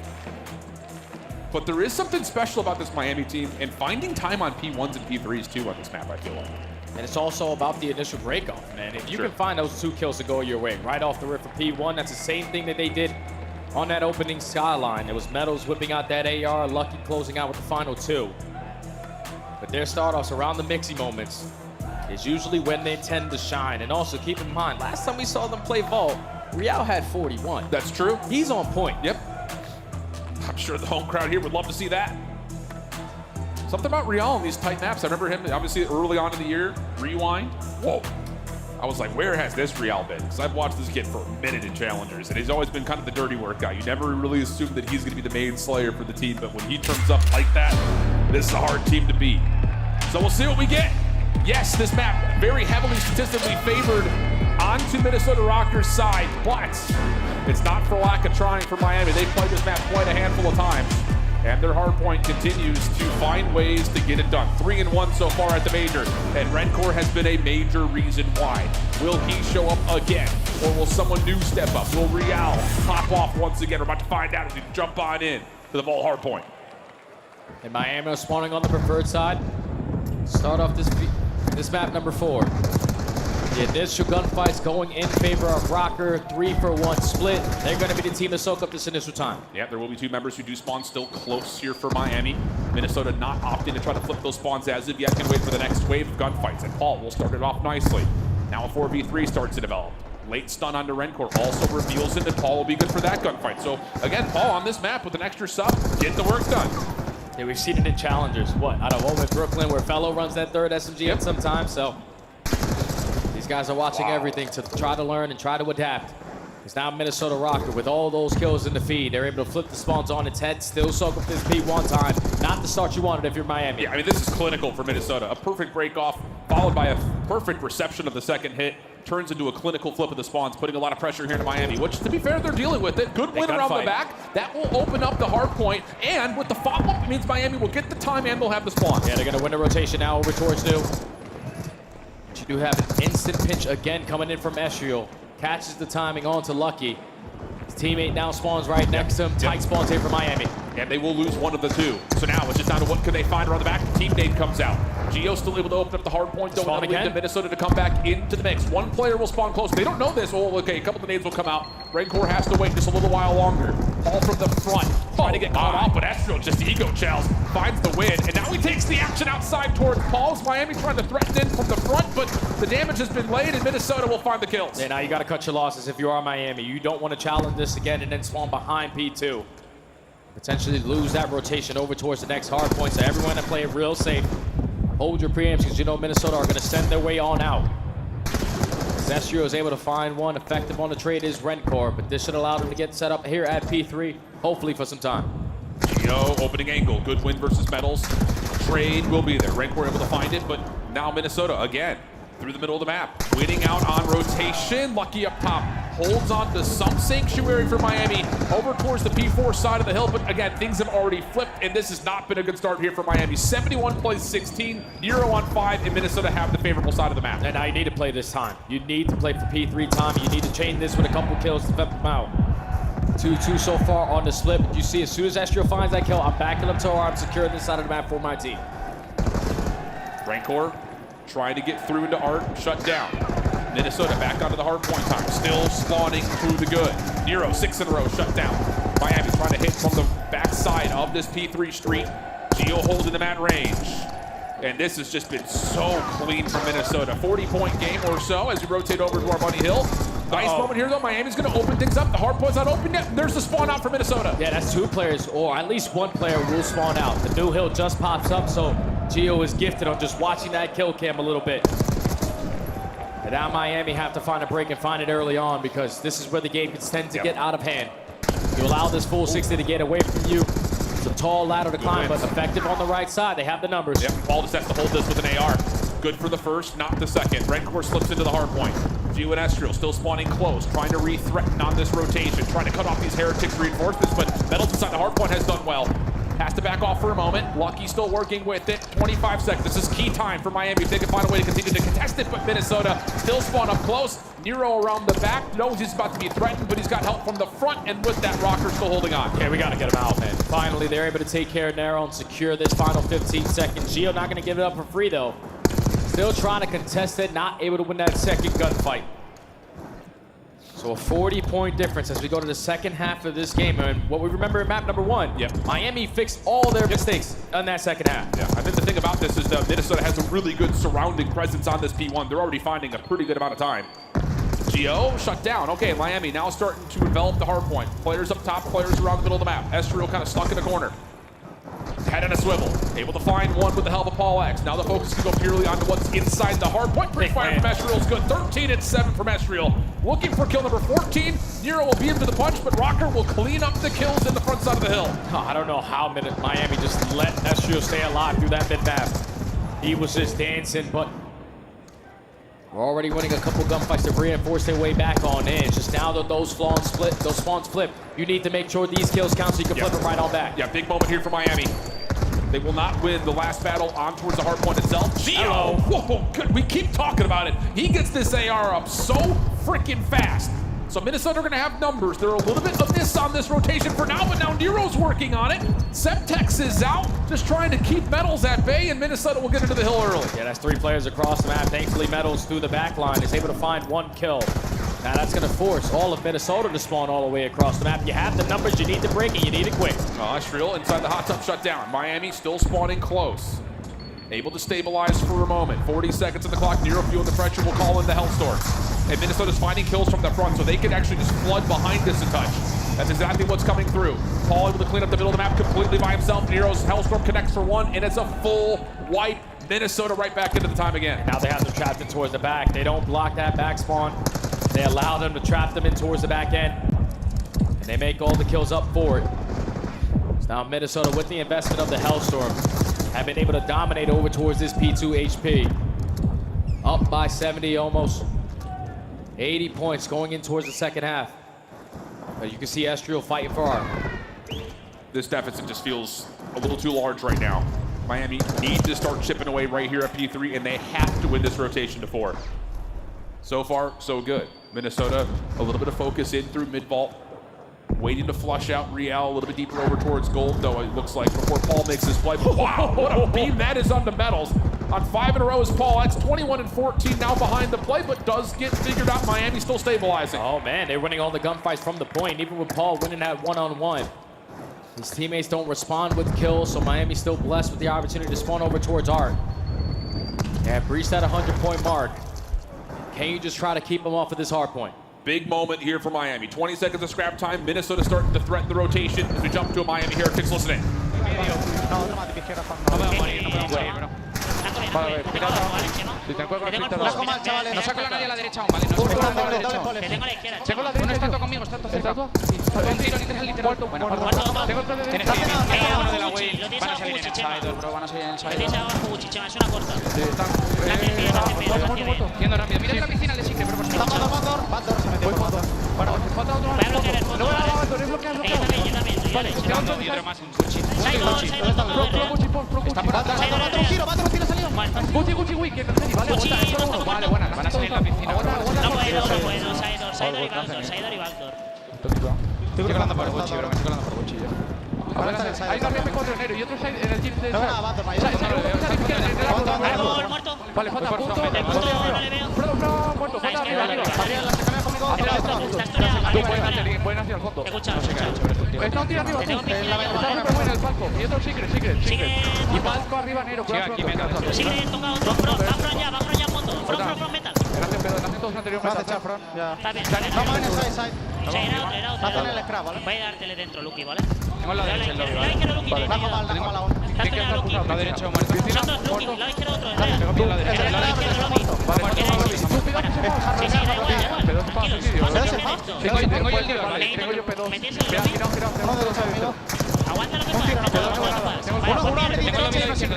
But there is something special about this Miami team and finding time on P1s and P3s too on this map, I feel like. And it's also about the initial breakoff, man. If you can find those 2 kills to go your way right off the rip for P1, that's the same thing that they did on that opening skyline. It was Meadows whipping out that AR, Lucky closing out with the final 2. But their start-offs around the mixy moments is usually when they tend to shine. And also keep in mind, last time we saw them play Vault, Real had 41. That's true. He's on point. Yep. I'm sure the home crowd here would love to see that. Something about Real in these tight maps. I remember him, obviously, early on in the year, Rewind. Whoa. I was like, where has this Real been? Because I've watched this kid for a minute in Challengers, and he's always been kind of the dirty work guy. You never really assume that he's going to be the main slayer for the team, but when he turns up like that, this is a hard team to beat. So we'll see what we get. Yes, this map very heavily statistically favored onto Minnesota Rockers' side, but it's not for lack of trying for Miami. They've played this map quite a handful of times, and their hardpoint continues to find ways to get it done. 3-1 so far at the Major, and Rencore has been a major reason why. Will he show up again, or will someone new step up? Will Real pop off once again? We're about to find out as we jump on in to the Vault hardpoint. And Miami is spawning on the preferred side. Start off this map number 4. The initial gunfights going in favor of Rocker, 3-for-1 split. They're going to be the team to soak up this initial time. Yeah, there will be 2 members who do spawn still close here for Miami. Minnesota not opting to try to flip those spawns as of yet. Can wait for the next wave of gunfights. And Paul will start it off nicely. Now a 4v3 starts to develop. Late stun onto Rencore also reveals it, and Paul will be good for that gunfight. So again, Paul on this map with an extra sub, get the work done. Yeah, we've seen it in Challengers. What, out of home in Brooklyn, where Fellow runs that 3rd SMG at some time, so these guys are watching everything to try to learn and try to adapt. It's now Minnesota Rocker with all those kills in the feed. They're able to flip the spawns on its head, still soak up this beat one time. Not the start you wanted if you're Miami. Yeah, I mean, this is clinical for Minnesota. A perfect break off, followed by a perfect reception of the second hit. Turns into a clinical flip of the spawns, putting a lot of pressure here to Miami, which, to be fair, they're dealing with it. Good win around the back. That will open up the hard point. And with the follow-up, it means Miami will get the time and they'll have the spawn. Yeah, they're going to win the rotation now over towards New. But you do have an instant pinch again coming in from Esriel. Catches the timing on to Lucky. His teammate now spawns right next to him. Tight spawns here for Miami. And they will lose one of the two. So now it's just down to what can they find around the back. Team nade comes out. Gio still able to open up the hard point, though, and lead to Minnesota to come back into the mix. One player will spawn close. They don't know this. Oh, okay, a couple of nades will come out. Rancor has to wait just a little while longer. Paul from the front, trying to get caught off, but Esriel just ego chows, finds the win, and now he takes the action outside towards Paul's. Miami trying to threaten in from the front, but the damage has been laid, and Minnesota will find the kills. Yeah, now you got to cut your losses if you are Miami. You don't want to challenge this again and then spawn behind P2. Potentially lose that rotation over towards the next hard point, so everyone to play it real safe. Hold your preamps because you know Minnesota are going to send their way on out. Zestrio is able to find one. Effective on the trade is Rancor, but this should allow them to get set up here at P3, hopefully for some time. Gio opening angle, good win versus Metals. Trade will be there. Rancor able to find it, but now Minnesota again through the middle of the map. Waiting out on rotation. Lucky up top. Holds on to some sanctuary for Miami over towards the P4 side of the hill. But again, things have already flipped, and this has not been a good start here for Miami. 71 plays 16, 0 on 5, and Minnesota have the favorable side of the map. And now you need to play this time. You need to play for P3 time. You need to chain this with a couple kills to flip them out. 2-2 so far on the split. But you see, as soon as Estrio finds that kill, I'm backing up to her. I'm securing this side of the map for my team. Rancor trying to get through into Art, shut down. Minnesota back onto the hard point time, still spawning through the good. Nero, 6 in a row, shut down. Miami trying to hit from the backside of this P3 street. Gio holding them at range. And this has just been so clean for Minnesota. 40-point game or so as we rotate over to our Bunny Hill. Nice moment here, though. Miami's going to open things up. The hard point's not open yet. There's the spawn out for Minnesota. Yeah, that's 2 players, or at least 1 player will spawn out. The new hill just pops up, so Gio is gifted on just watching that kill cam a little bit. And now Miami have to find a break and find it early on because this is where the game can tend to get out of hand. You allow this full 60 to get away from you. It's a tall ladder to climb, but effective on the right side. They have the numbers. Yep, Paul just has to hold this with an AR. Good for the first, not the second. Rancor slips into the hard point. Gio and Esriel still spawning close, trying to re-threaten on this rotation, trying to cut off these Heretics reinforcements, but Metals inside the hard point has done well. Has to back off for a moment. Lucky still working with it. 25 seconds. This is key time for Miami if they can find a way to continue to contest it, but Minnesota still spawn up close. Nero around the back knows he's about to be threatened, but he's got help from the front, and with that, Rocker still holding on. Yeah, we got to get him out, man. Finally, they're able to take care of Nero and secure this final 15 seconds. Gio not going to give it up for free, though. Still trying to contest it, not able to win that second gunfight. So a 40-point difference as we go to the second half of this game. And what we remember in map number 1, Miami fixed all their mistakes on that second half. Yeah, I think the thing about this is that Minnesota has a really good surrounding presence on this P1. They're already finding a pretty good amount of time. Gio shut down. Okay, Miami now starting to envelop the hard point. Players up top, players around the middle of the map. Esriel kind of stuck in the corner. Head on a swivel. Able to find one with the help of Paul X. Now the focus can go purely onto what's inside the hard point. Pre-fire from Esriel is good. 13 and 7 from Esriel. Looking for kill number 14. Nero will be into the punch, but Rocker will clean up the kills in the front side of the hill. Oh, I don't know how Miami just let Esriel stay alive through that mid-map. He was just dancing, but we're already winning a couple gunfights to reinforce their way back on in. It's just now that those spawns flip, you need to make sure these kills count so you can flip them right on back. Yeah, big moment here for Miami. They will not win the last battle on towards the hard point itself. Gio! Whoa, good. We keep talking about it. He gets this AR up so freaking fast. So Minnesota are going to have numbers. They're a little bit amiss on this rotation for now, but now Nero's working on it. Semtex is out, just trying to keep Metals at bay, and Minnesota will get into the hill early. Yeah, that's 3 players across the map. Thankfully, Metals through the back line is able to find 1 kill. Now that's going to force all of Minnesota to spawn all the way across the map. You have the numbers, you need to break it, you need it quick. Esriel inside the hot tub shut down. Miami still spawning close. Able to stabilize for a moment. 40 seconds on the clock. Nero feeling the pressure will call in the Hellstorm. And Minnesota's finding kills from the front, so they can actually just flood behind this a touch. That's exactly what's coming through. Paul able to clean up the middle of the map completely by himself. Nero's Hellstorm connects for 1, and it's a full wipe. Minnesota right back into the time again. Now they have them trapped in towards the back. They don't block that back spawn. They allow them to trap them in towards the back end. And they make all the kills up for it. So now Minnesota, with the investment of the Hellstorm, have been able to dominate over towards this P2 HP. Up by 70, almost 80 points going in towards the second half. But you can see Estriel fighting for Art. This deficit just feels a little too large right now. Miami need to start chipping away right here at P3, and they have to win this rotation to 4. So far, so good. Minnesota, a little bit of focus in through mid-vault, waiting to flush out Real a little bit deeper over towards gold, though it looks like before Paul makes his play. Wow, what a beam that is on the metals. On 5 in a row is Paul. That's 21 and 14 now behind the play, but does get figured out. Miami still stabilizing. Oh man, they're winning all the gunfights from the point, even with Paul winning that one-on-one. His teammates don't respond with kills, so Miami's still blessed with the opportunity to spawn over towards Art. They have reached that 100-point mark. Can you just try to keep them off of this hard point? Big moment here for Miami. 20 seconds of scrap time. Minnesota starting to threaten the rotation as we jump to a Miami Heretics. Listen in. No saco la nadie a la derecha aún, ¿vale? No saco la nadie a la derecha aún. Tengo la izquierda. Tengo la derecha. Uno está conmigo, está todo. Un tiro, literal, literal. Bueno, tengo otro de derecha. Uno de la Wave. Van a salir en el side, bro. Van a salir en el side. Tienes abajo, Guchichema, es una corta. Sí, está. Yendo rápido. Mira la piscina de Secret, pero por si no. Backdoor se metió por Backdoor. Bueno, falta otro. Voy a bloquear el fondo, ¿vale? Yo también. Vale, tengo otro más en Gucci. Side 2, está por la derecha. Está por atrás. Backdoor, tiro salido. Gucci, que vale, vale, buena. Van a salir en la piscina. No puedo. Sidor y Backdoor. Estoy colando por Gucci, bro. Me estoy colando por Gucci. Hay una RP4 enero y otro side en el team de... No, Backdoor, muerto. Vale, falta punto. No le veo. Muerto. Falta arriba. Pueden hacia el fondo. Está un tiro arriba. Está súper buena el palco. Y otro Secret. Y palco arriba, Nero. Secret, toca otro. Va Fron ya moto. Fron, metal. Gracias todos anteriormente. Está bien. Vamos en el side. Era otro. Voy a dártele dentro, Lucky, ¿vale? Tengo la derecha el lobby, ¿vale? La derecha, muerto. Nosotros, Lucky, la izquierda otro. La izquierda lobby. Sí, da igual. Tranquilo. Tengo yo el tiro, ¿vale? Tengo yo pedos. Aguanta lo que pasa.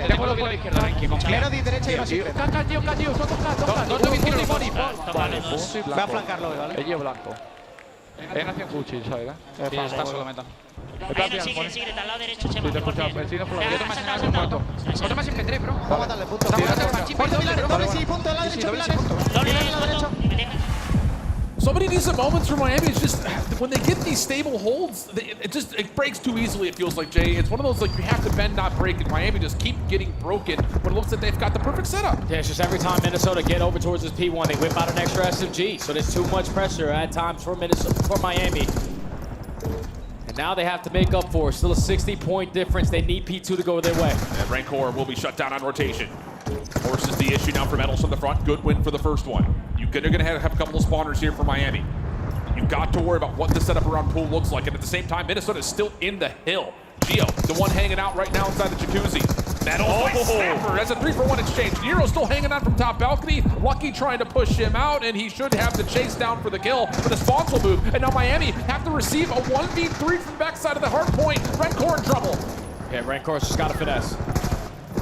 Tengo lo que la izquierda. Claro, de derecha y no sirve. Cachillo, toca. Dos tiro, vale. Voy a flancarlo, ¿vale? El blanco. En acción Gucci, ¿sabes? Sí, está solo meta. Sigue, al lado derecho, Chema. Otro más siempre 3, bro. Vamos a matarle, punto. Punto al lado derecho, pilares. So many decent moments for Miami. It's just when they get these stable holds, it breaks too easily. It feels like, Jay. It's one of those like you have to bend, not break. And Miami just keep getting broken, but it looks like they've got the perfect setup. Yeah, it's just every time Minnesota get over towards this P1, they whip out an extra SMG. So there's too much pressure at times for Miami. And now they have to make up for it. Still a 60-point difference. They need P2 to go their way. And Rancor will be shut down on rotation. Forces the issue now for Metals from the front. Good win for the first one. They're going to have a couple of spawners here for Miami. You've got to worry about what the setup around pool looks like. And at the same time, Minnesota is still in the hill. Gio, the one hanging out right now inside the jacuzzi. Metals, snapper. That's a 3-for-1 exchange. Nero still hanging out from top balcony. Lucky trying to push him out, and he should have the chase down for the kill. But the spawns will move, and now Miami have to receive a 1v3 from the backside of the hard point. Rancor in trouble. Yeah, Rancor's just got to finesse.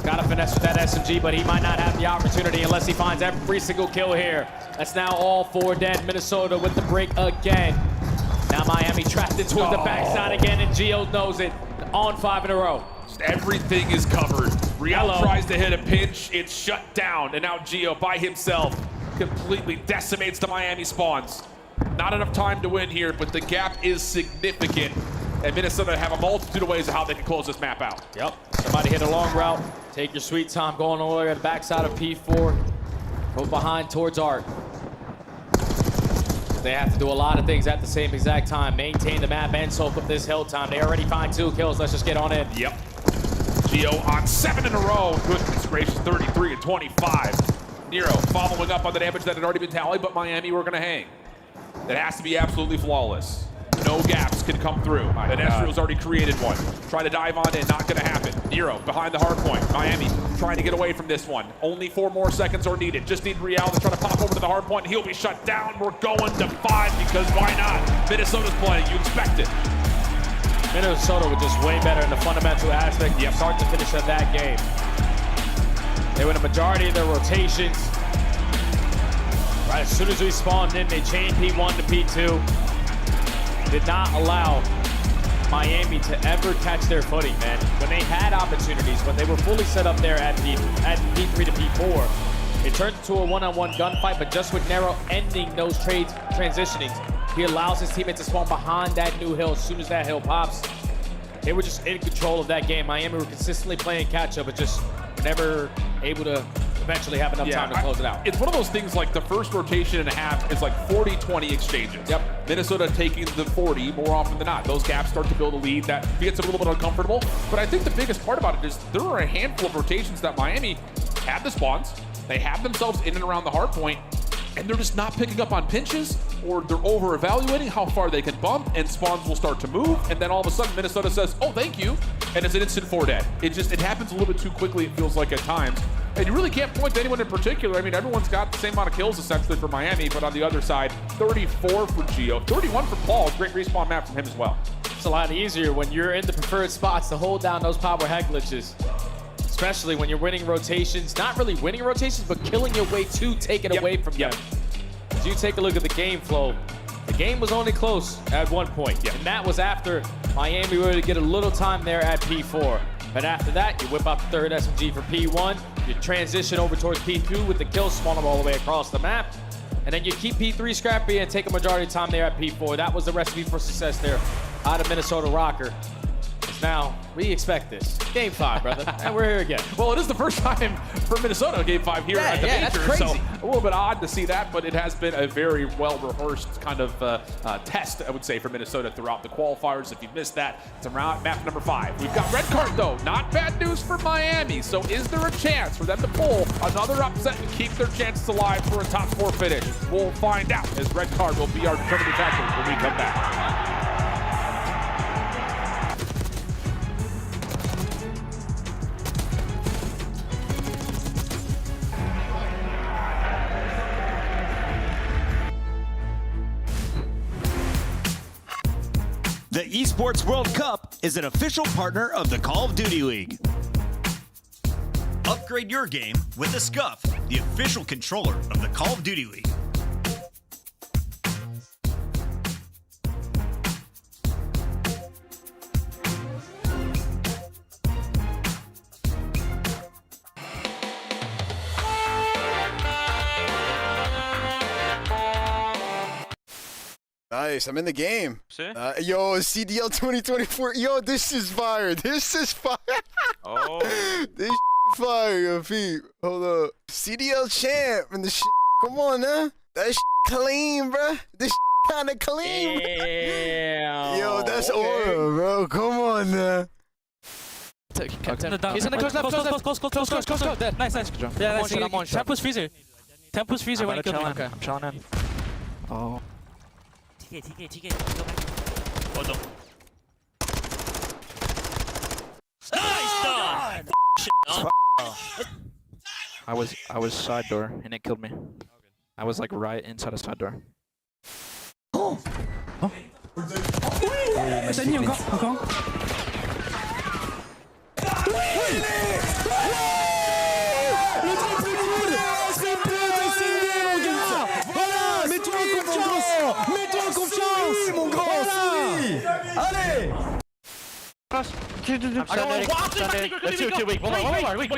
Got to finesse with that SMG, but he might not have the opportunity unless he finds every single kill here. That's now all 4 dead. Minnesota with the break again. Now Miami trapped into the backside again, and Gio knows it. On 5 in a row. Just everything is covered. Real tries to hit a pinch. It's shut down, and now Gio by himself completely decimates the Miami spawns. Not enough time to win here, but the gap is significant. And Minnesota have a multitude of ways of how they can close this map out. Yep. Somebody hit a long route. Take your sweet time going all the way to the backside of P4. Go behind towards Art. They have to do a lot of things at the same exact time. Maintain the map and soak up this hill time. They already find 2 kills. Let's just get on in. Yep. Gio on 7 in a row. Goodness gracious, 33 and 25. Nero following up on the damage that had already been tallied, but Miami were going to hang. That has to be absolutely flawless. no gaps can come through. And Esriel's already created one. Try to dive on in, not gonna happen. Nero behind the hard point. Miami trying to get away from this one. Only 4 more seconds are needed. Just need Real to try to pop over to the hard point. He'll be shut down. We're going to 5 because why not? Minnesota's playing, you expect it. Minnesota was just way better in the fundamental aspect, start to finish of that game. They win a majority of their rotations. Right as soon as we spawned in, they changed P1 to P2. Did not allow Miami to ever catch their footing, man. When they had opportunities, when they were fully set up there at P3 to P4, it turned into a one-on-one gunfight, but just with Nero ending those transitionings, he allows his teammate to spawn behind that new hill as soon as that hill pops. They were just in control of that game. Miami were consistently playing catch-up, but just never able to eventually have enough time to close it out. It's one of those things like the first rotation and a half is like 40-20 exchanges. Yep. Minnesota taking the 40 more often than not. Those gaps start to build a lead that gets a little bit uncomfortable. But I think the biggest part about it is there are a handful of rotations that Miami have the spawns. They have themselves in and around the hard point, and they're just not picking up on pinches, or they're over-evaluating how far they can bump, and spawns will start to move, and then all of a sudden Minnesota says, oh, thank you, and it's an instant 4 dead. It happens a little bit too quickly, it feels like at times. And you really can't point to anyone in particular. I mean, everyone's got the same amount of kills essentially for Miami, but on the other side, 34 for Gio, 31 for Paul. Great respawn map from him as well. It's a lot easier when you're in the preferred spots to hold down those power head glitches. Especially when you're winning rotations, not really winning rotations, but killing your way to take it away from them. As you take a look at the game flow, the game was only close at one point, and that was after Miami were to get a little time there at P4. But after that, you whip out the third SMG for P1, you transition over towards P2 with the kill spawn all the way across the map, and then you keep P3 scrappy and take a majority of time there at P4. That was the recipe for success there out of Minnesota Rocker. Now, we expect this. Game 5, brother. And we're here again. Well, it is the first time for Minnesota Game 5 here at the Major. That's crazy. So a little bit odd to see that, but it has been a very well-rehearsed kind of test, I would say, for Minnesota throughout the qualifiers. If you missed that, it's around map number 5. We've got red card, though. Not bad news for Miami. So is there a chance for them to pull another upset and keep their chances alive for a top 4 finish? We'll find out, as red card will be our determining factor when we come back. The Esports World Cup is an official partner of the Call of Duty League. Upgrade your game with the Scuff, the official controller of the Call of Duty League. Nice, I'm in the game. Yo, CDL 2024. Yo, this is fire. This is fire. Oh. This fire, yo, Pete. Hold up. CDL champ and the come on, huh? That clean, bro. This kind of clean. Damn. Yo, that's aura, bro. Come on, now. He's in the close left. Dead. Nice. Yeah, nice. I'm on shot. Tempus freezer. Tempus freezer when he killed me. I'm chilling in. Oh. TK, go back. Oh, no. Nice I was side door and it killed me. I was like right inside a side door. C'est encore. Le triple coude. Triple de CDL, mon gars. Voilà, mets-toi en confiance. Mets-toi en confiance. Oui, mon grand. Oui. Allez. Let's do 2 weak. One more. Weak.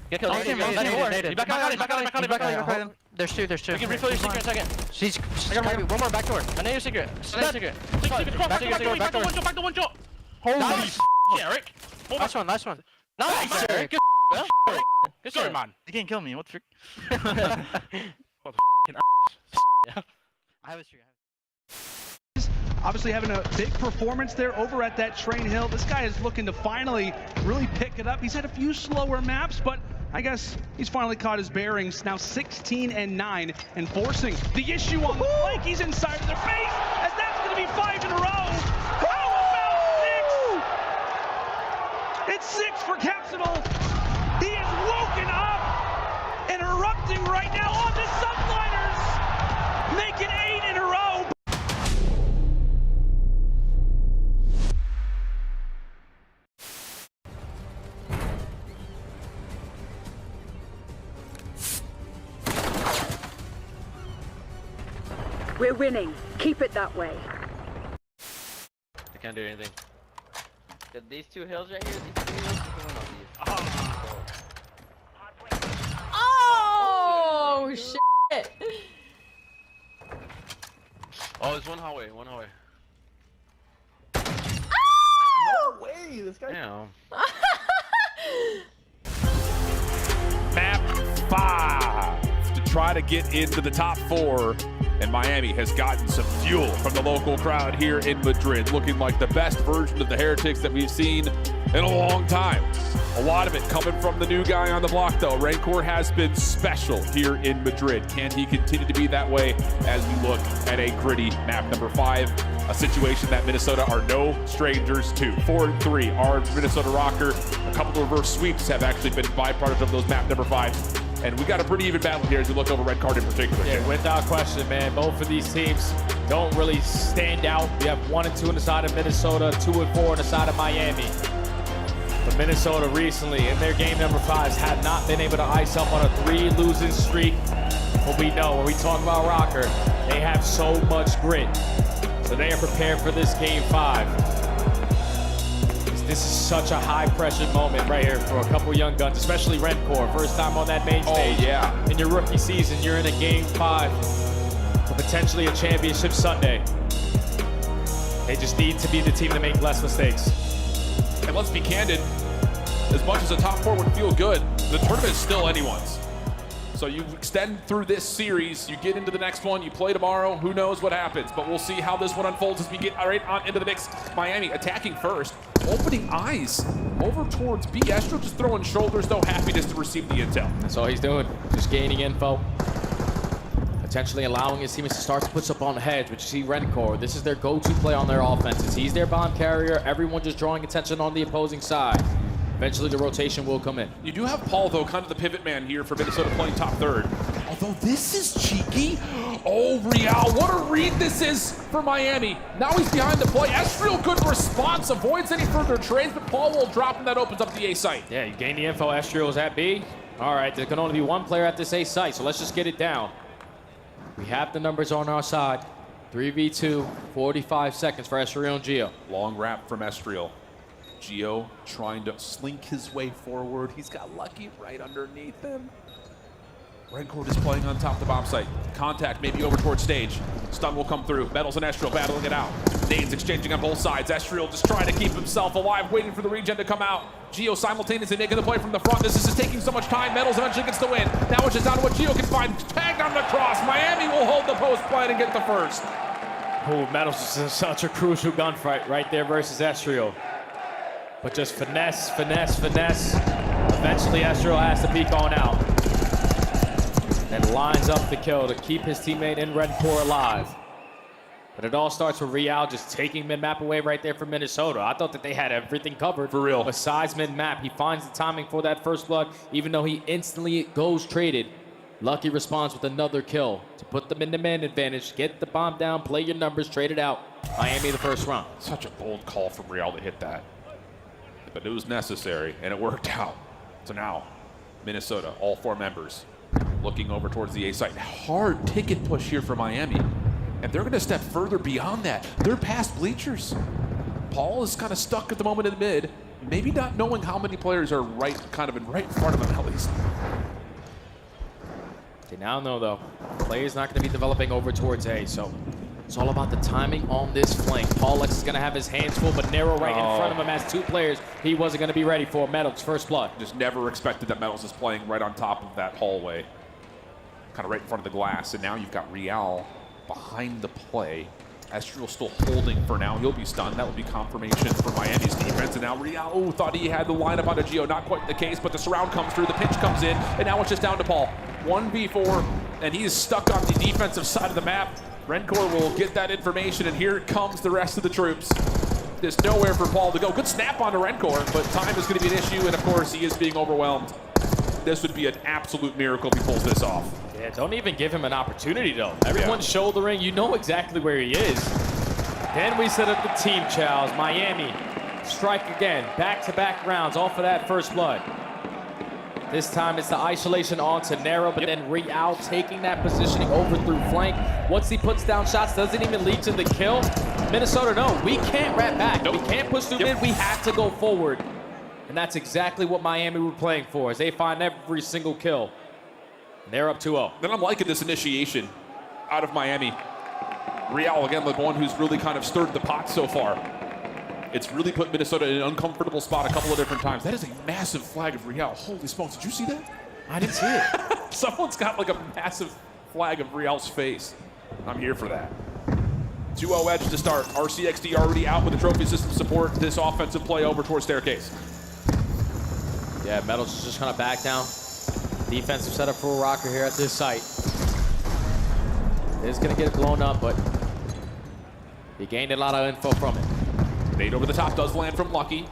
Get killed. Back out. There's two. You can refill your secret in a second. I got one more back door. I know your secret. Secret. Back door. One shot. Holy shit, Eric. Nice one. Nice, Eric. Good story, man. You can't kill me. What the frick? What the f***ing I was sure. Obviously having a big performance there over at that train hill. This guy is looking to finally really pick it up. He's had a few slower maps, but I guess he's finally caught his bearings. Now 16-9 and forcing the issue on the flank. He's inside of their face, as that's going to be 5 in a row. How about 6? It's 6 for Capsidal. He is woken up and erupting right now on the Sunliners. Make it 8 in a row. We're winning. Keep it that way. I can't do anything. These two hills right here, these two hills, you can win on these. Oh, shit. Oh, there's one hallway, one hallway. Oh! No way, this guy. Damn. Map 5 to try to get into the top 4. And Miami has gotten some fuel from the local crowd here in Madrid, looking like the best version of the Heretics that we've seen in a long time. A lot of it coming from the new guy on the block, though. Rancor has been special here in Madrid. Can he continue to be that way as we look at a gritty map number 5, a situation that Minnesota are no strangers to. 4-3 are Minnesota Rocker. A couple of reverse sweeps have actually been byproduct of those map number 5. And we got a pretty even battle here as we look over Red Card in particular. Yeah, without question, man. Both of these teams don't really stand out. We have 1 and 2 on the side of Minnesota, 2 and 4 on the side of Miami. But Minnesota recently, in their game number 5s, have not been able to ice up on a 3 losing streak. But we know when we talk about Rocker, they have so much grit. So they are prepared for this game 5. This is such a high-pressure moment right here for a couple young guns, especially Rancor. First time on that main stage. Oh, yeah. In your rookie season, you're in a game 5 for potentially a championship Sunday. They just need to be the team to make less mistakes. And let's be candid, as much as a top 4 would feel good, the tournament is still anyone's. So you extend through this series, you get into the next one, you play tomorrow, who knows what happens, but we'll see how this one unfolds as we get right on into the mix. Miami attacking first, opening eyes over towards B. Estro just throwing shoulders, though, happy just to receive the intel. That's all he's doing, just gaining info. Potentially allowing his teammates to start to put up on the hedge, but you see Rancor, this is their go-to play on their offenses. He's their bomb carrier, everyone just drawing attention on the opposing side. Eventually the rotation will come in. You do have Paul, though, kind of the pivot man here for Minnesota playing top 3rd. Although this is cheeky. Oh, Real, what a read this is for Miami. Now he's behind the play. Esriel, good response, avoids any further trades, but Paul will drop and that opens up the A site. Yeah, you gain the info. Esriel is at B. All right, there can only be 1 player at this A site, so let's just get it down. We have the numbers on our side. 3v2, 45 seconds for Esriel and Gio. Long wrap from Esriel. Gio trying to slink his way forward. He's got Lucky right underneath him. Rancor is playing on top of the bomb site. Contact maybe over towards stage. Stun will come through. Metals and Esriel battling it out. Nades exchanging on both sides. Esriel just trying to keep himself alive, waiting for the regen to come out. Gio simultaneously making the play from the front. This is just taking so much time. Metals eventually gets the win. Now it's just down to what Gio can find. Tagged on the cross. Miami will hold the post play and get the first. Oh, Metals is such a crucial gunfight right there versus Esriel. But just finesse, finesse, finesse. Eventually, Esriel has to peek on out. And lines up the kill to keep his teammate in Rancor alive. But it all starts with Real just taking mid-map away right there from Minnesota. I thought that they had everything covered. For real. Besides mid-map, he finds the timing for that first blood, even though he instantly goes traded. Lucky responds with another kill to put them in the man advantage, get the bomb down, play your numbers, trade it out. Miami the first round. Such a bold call from Real to hit that. But it was necessary, and it worked out. So now, Minnesota, all 4 members, looking over towards the A site. Hard ticket push here for Miami. And they're going to step further beyond that. They're past bleachers. Paul is kind of stuck at the moment in the mid, maybe not knowing how many players are right in front of him at least. They now know, though, play is not going to be developing over towards A, so it's all about the timing on this flank. Paulex is going to have his hands full, but Nero right in front of him has 2 players he wasn't going to be ready for. Metals, first blood. Just never expected that Metals is playing right on top of that hallway. Kind of right in front of the glass, and now you've got Real behind the play. Esriel still holding for now. He'll be stunned. That will be confirmation for Miami's defense. And now Real thought he had the lineup on a Gio. Not quite the case, but the surround comes through. The pinch comes in, and now it's just down to Paul. 1v4, and he is stuck on the defensive side of the map. Rencor will get that information, and here comes the rest of the troops. There's nowhere for Paul to go. Good snap onto Rencor, but time is going to be an issue, and of course, he is being overwhelmed. This would be an absolute miracle if he pulls this off. Yeah, don't even give him an opportunity, though. Everyone's shouldering. You know exactly where he is. Then we set up the team, Charles. Miami, strike again. Back-to-back rounds off of that first blood. This time it's the isolation onto Nero, but then Real taking that positioning over through flank. Once he puts down shots, doesn't even lead to the kill. Minnesota, no, we can't wrap back. We can't push through mid. We have to go forward. And that's exactly what Miami were playing for, as they find every single kill. And they're up 2-0. Then I'm liking this initiation out of Miami. Real, again, the one who's really kind of stirred the pot so far. It's really put Minnesota in an uncomfortable spot a couple of different times. That is a massive flag of Real. Holy smokes, did you see that? I didn't see it. Someone's got like a massive flag of Real's face. I'm here for that. 2-0 edge to start. RCXD already out with the trophy system support. This offensive play over towards Staircase. Yeah, Metals is just kind of back down. Defensive setup for Rocker here at this site. It's going to get blown up, but he gained a lot of info from it. Nade over the top does land from Lucky.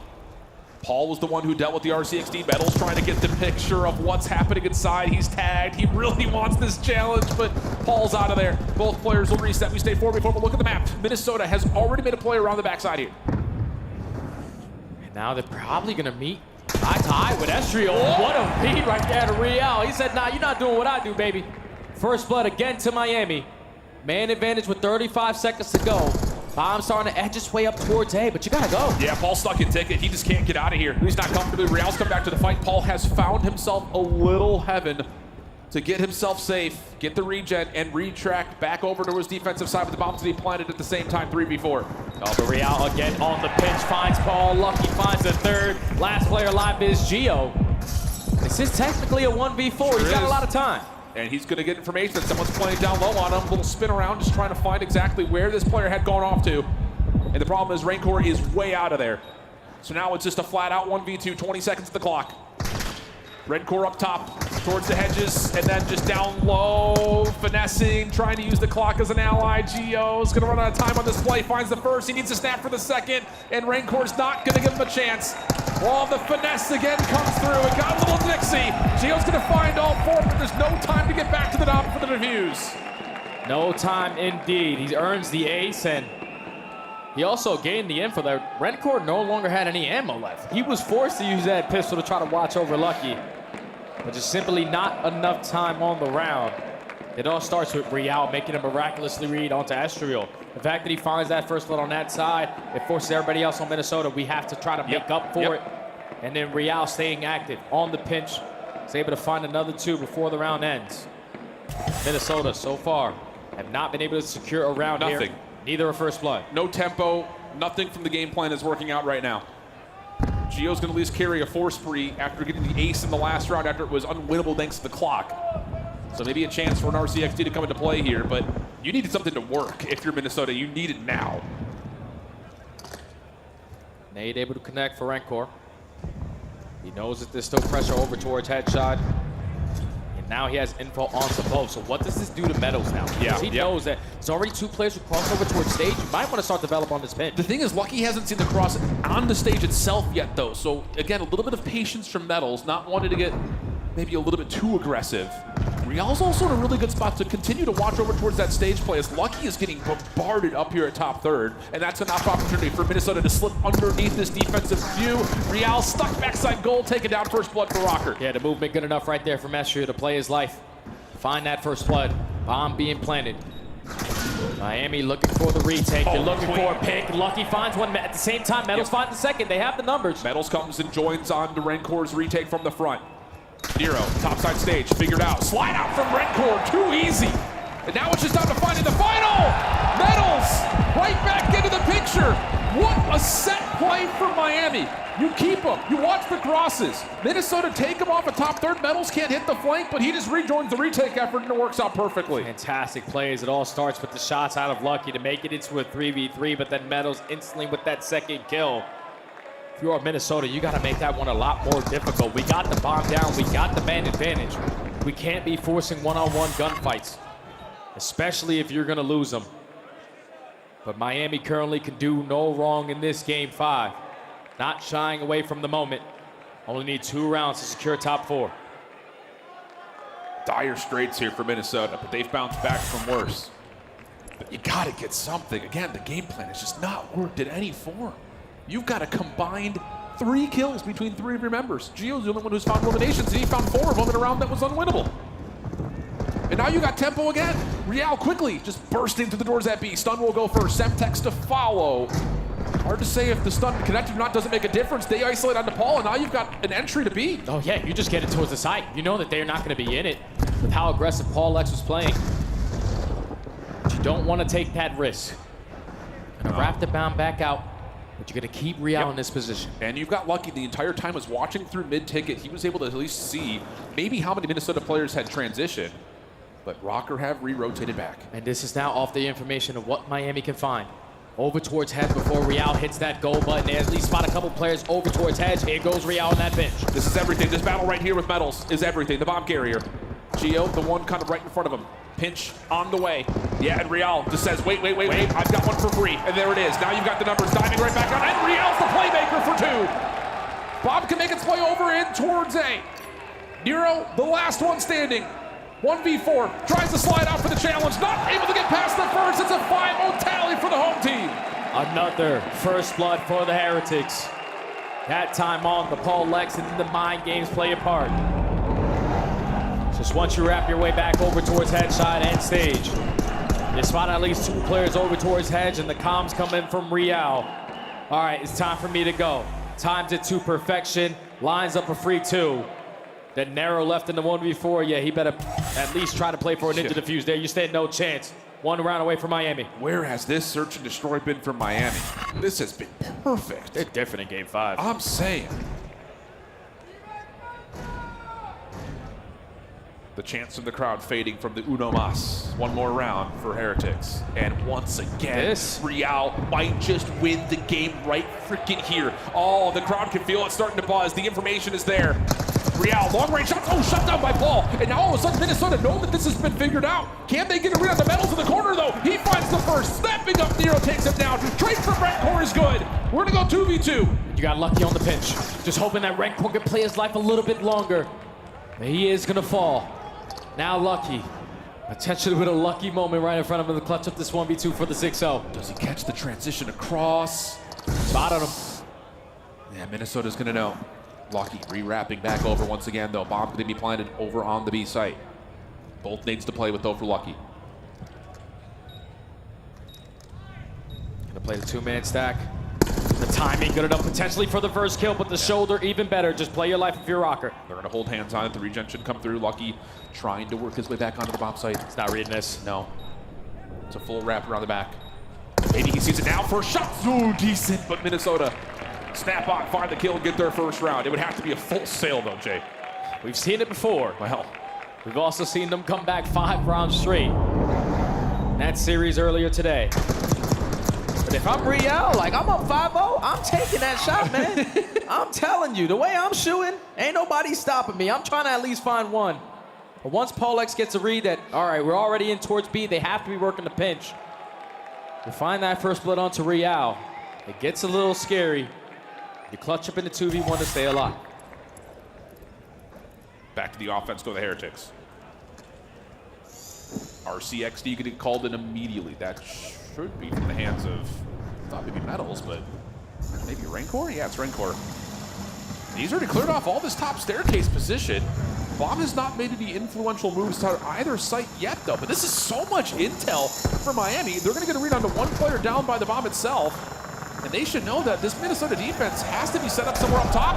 Paul was the one who dealt with the RCXD. Metals trying to get the picture of what's happening inside. He's tagged. He really wants this challenge, but Paul's out of there. Both players will reset. We stay forward before we look at the map. Minnesota has already made a play around the backside here. And now they're probably going to meet eye to eye with Estrio. What a beat right there to Real. He said, nah, you're not doing what I do, baby. First blood again to Miami. Man advantage with 35 seconds to go. Bomb starting to edge its way up towards A, but you gotta go. Yeah, Paul's stuck in ticket. He just can't get out of here. He's not comfortable. Real's come back to the fight. Paul has found himself a little heaven to get himself safe, get the regen, and retract back over to his defensive side with the bombs to be planted at the same time, 3v4. Oh, but Real again on the pinch, finds Paul. Lucky finds the third. Last player alive is Gio. This is technically a 1v4. He's got a lot of time. And he's going to get information that someone's playing down low on him. A little spin around, just trying to find exactly where this player had gone off to. And the problem is Rancor is way out of there. So now it's just a flat-out 1v2, 20 seconds at the clock. Rancor up top, towards the hedges, and then just down low, finessing, trying to use the clock as an ally. Gio's going to run out of time on this play, finds the first. He needs a snap for the second, and Rancor's not going to give him a chance. Oh, the finesse again comes through. It got a little Dixie. Gio's going to find all four, but there's no time to get back to the top for the defuse. No time indeed. He earns the ace, and he also gained the info that Rancor no longer had any ammo left. He was forced to use that pistol to try to watch over Lucky, but just simply not enough time on the round. It all starts with Real making a miraculously read onto Estriel. The fact that he finds that first blood on that side, it forces everybody else on Minnesota. We have to try to make up for it. And then Real staying active on the pinch. Is able to find another two before the round ends. Minnesota, so far, have not been able to secure a round here. Neither a first blood. No tempo, nothing from the game plan is working out right now. Gio's going to at least carry a 4 spree after getting the ace in the last round after it was unwinnable thanks to the clock. So maybe a chance for an RCXD to come into play here, but you needed something to work if you're Minnesota. You need it now. Nade able to connect for Rancor. He knows that there's still pressure over towards headshot. And now he has info onto both. So what does this do to Meadows now? Because he knows that there's already 2 players who cross over towards stage. You might want to start develop on this pinch. The thing is, Lucky hasn't seen the cross on the stage itself yet, though. So again, a little bit of patience from Metals, not wanting to get maybe a little bit too aggressive. Real's also in a really good spot to continue to watch over towards that stage play as Lucky is getting bombarded up here at top third, and that's enough opportunity for Minnesota to slip underneath this defensive view. Real stuck backside goal, taken down first blood for Rocker. Yeah, the movement good enough right there for Mestria to play his life. Find that first blood. Bomb being planted. Miami looking for the retake. They're looking for a pick. Lucky finds one at the same time. Metals finds the second. They have the numbers. Metals comes and joins on to Rancor's retake from the front. Nero, topside stage, figured out. Slide out from Rancor, too easy. And now it's just down to finding the final. Metals, right back into the picture. What a set play from Miami. You keep him, you watch the crosses. Minnesota take him off at top third. Metals can't hit the flank, but he just rejoins the retake effort and it works out perfectly. Fantastic plays. It all starts with the shots out of Lucky to make it into a 3v3, but then Metals instantly with that second kill. If you're Minnesota, you got to make that one a lot more difficult. We got the bomb down. We got the man advantage. We can't be forcing one-on-one gunfights. especially if you're going to lose them. But Miami currently can do no wrong in this game 5. Not shying away from the moment. Only need 2 rounds to secure top 4. Dire straits here for Minnesota, but they've bounced back from worse. But you gotta get something. Again, the game plan has just not worked in any form. You've got a combined 3 kills between 3 of your members. Gio's the only one who's found eliminations, and he found 4 of them in a round that was unwinnable. And now you got tempo again. Real quickly just bursting through the doors at B. Stun will go first. Semtex to follow. Hard to say if the stun connected or not doesn't make a difference. They isolate onto Paul, and now you've got an entry to B. Oh yeah, you just get it towards the side. You know that they're not going to be in it with how aggressive Paul X was playing. But you don't want to take that risk. Gonna wrap the bound back out, but you're going to keep Real in this position. And you've got Lucky the entire time was watching through mid-ticket. He was able to at least see maybe how many Minnesota players had transitioned, but Rocker have re-rotated back. And this is now off the information of what Miami can find. Over towards Hedge before Real hits that go button. They at least spot a couple players over towards Hedge. Here goes Real on that bench. This is everything. This battle right here with Metals is everything. The bomb carrier. Gio, the one kind of right in front of him. Pinch on the way. Yeah, and Real just says, wait. I've got one for free. And there it is. Now you've got the numbers diving right back out. And Real's the playmaker for 2. Bob can make its way over in towards A. Nero, the last one standing. 1v4, tries to slide out for the challenge, not able to get past the first. It's a 5-0 tally for the home team. Another first blood for the Heretics. That time on the Paul Lex and the mind games play a part. Just once you wrap your way back over towards Hedge side and stage, you spot at least 2 players over towards Hedge and the comms come in from Real. All right, it's time for me to go. Times it to perfection, lines up a free 2. That narrow left in the 1v4, yeah, he better at least try to play for a ninja defuse there. You stand no chance. 1 round away from Miami. Where has this search and destroy been from Miami? This has been perfect. They're different in game 5. I'm saying. The chants of the crowd fading from the Uno Mas. 1 more round for Heretics. And once again, Real might just win the game right freaking here. Oh, the crowd can feel it starting to buzz. The information is there. Real, long-range shots. Oh, shut down by Paul. And now all of a sudden, Minnesota know that this has been figured out. Can they get a read on the Metals in the corner, though? He finds the first. Snapping up, Nero takes him down. Trade for Rancor is good. We're going to go 2v2. You got Lucky on the pinch. Just hoping that Rancor can play his life a little bit longer. He is going to fall. Now Lucky. Potentially with a lucky moment right in front of him to clutch up this 1v2 for the 6-0. Does he catch the transition across? Spot on him. Yeah, Minnesota's going to know. Lucky re-wrapping back over once again, though. Bomb going to be planted over on the B site. Both needs to play with, though, for Lucky. Gonna play the 2-man stack. The timing good enough potentially for the first kill, but the shoulder even better. Just play your life if you're Rocker. They're going to hold hands on it. The regen should come through. Lucky trying to work his way back onto the bomb site. It's not reading this. No. It's a full wrap around the back. Maybe he sees it now. First shot. So decent, but Minnesota snap on, find the kill, and get their first round. It would have to be a full sale, though, Jay. We've seen it before. Well, we've also seen them come back 5 rounds straight. That series earlier today. But if I'm Real, like I'm up 5-0, I'm taking that shot, man. I'm telling you, the way I'm shooting, ain't nobody stopping me. I'm trying to at least find 1. But once Paul X gets a read that, all right, we're already in towards B, they have to be working the pinch. To find that first blood onto Real, it gets a little scary. You clutch up into 2v1 to stay alive. Back to the offense go the Heretics. RCXD could get called in immediately. That should be from the hands of, I thought maybe Metals, but maybe Rancor? Yeah, it's Rancor. He's already cleared off all this top staircase position. Bomb has not made any influential moves to either site yet, though. But this is so much intel for Miami. They're going to get a read onto 1 player down by the bomb itself. And they should know that this Minnesota defense has to be set up somewhere up top.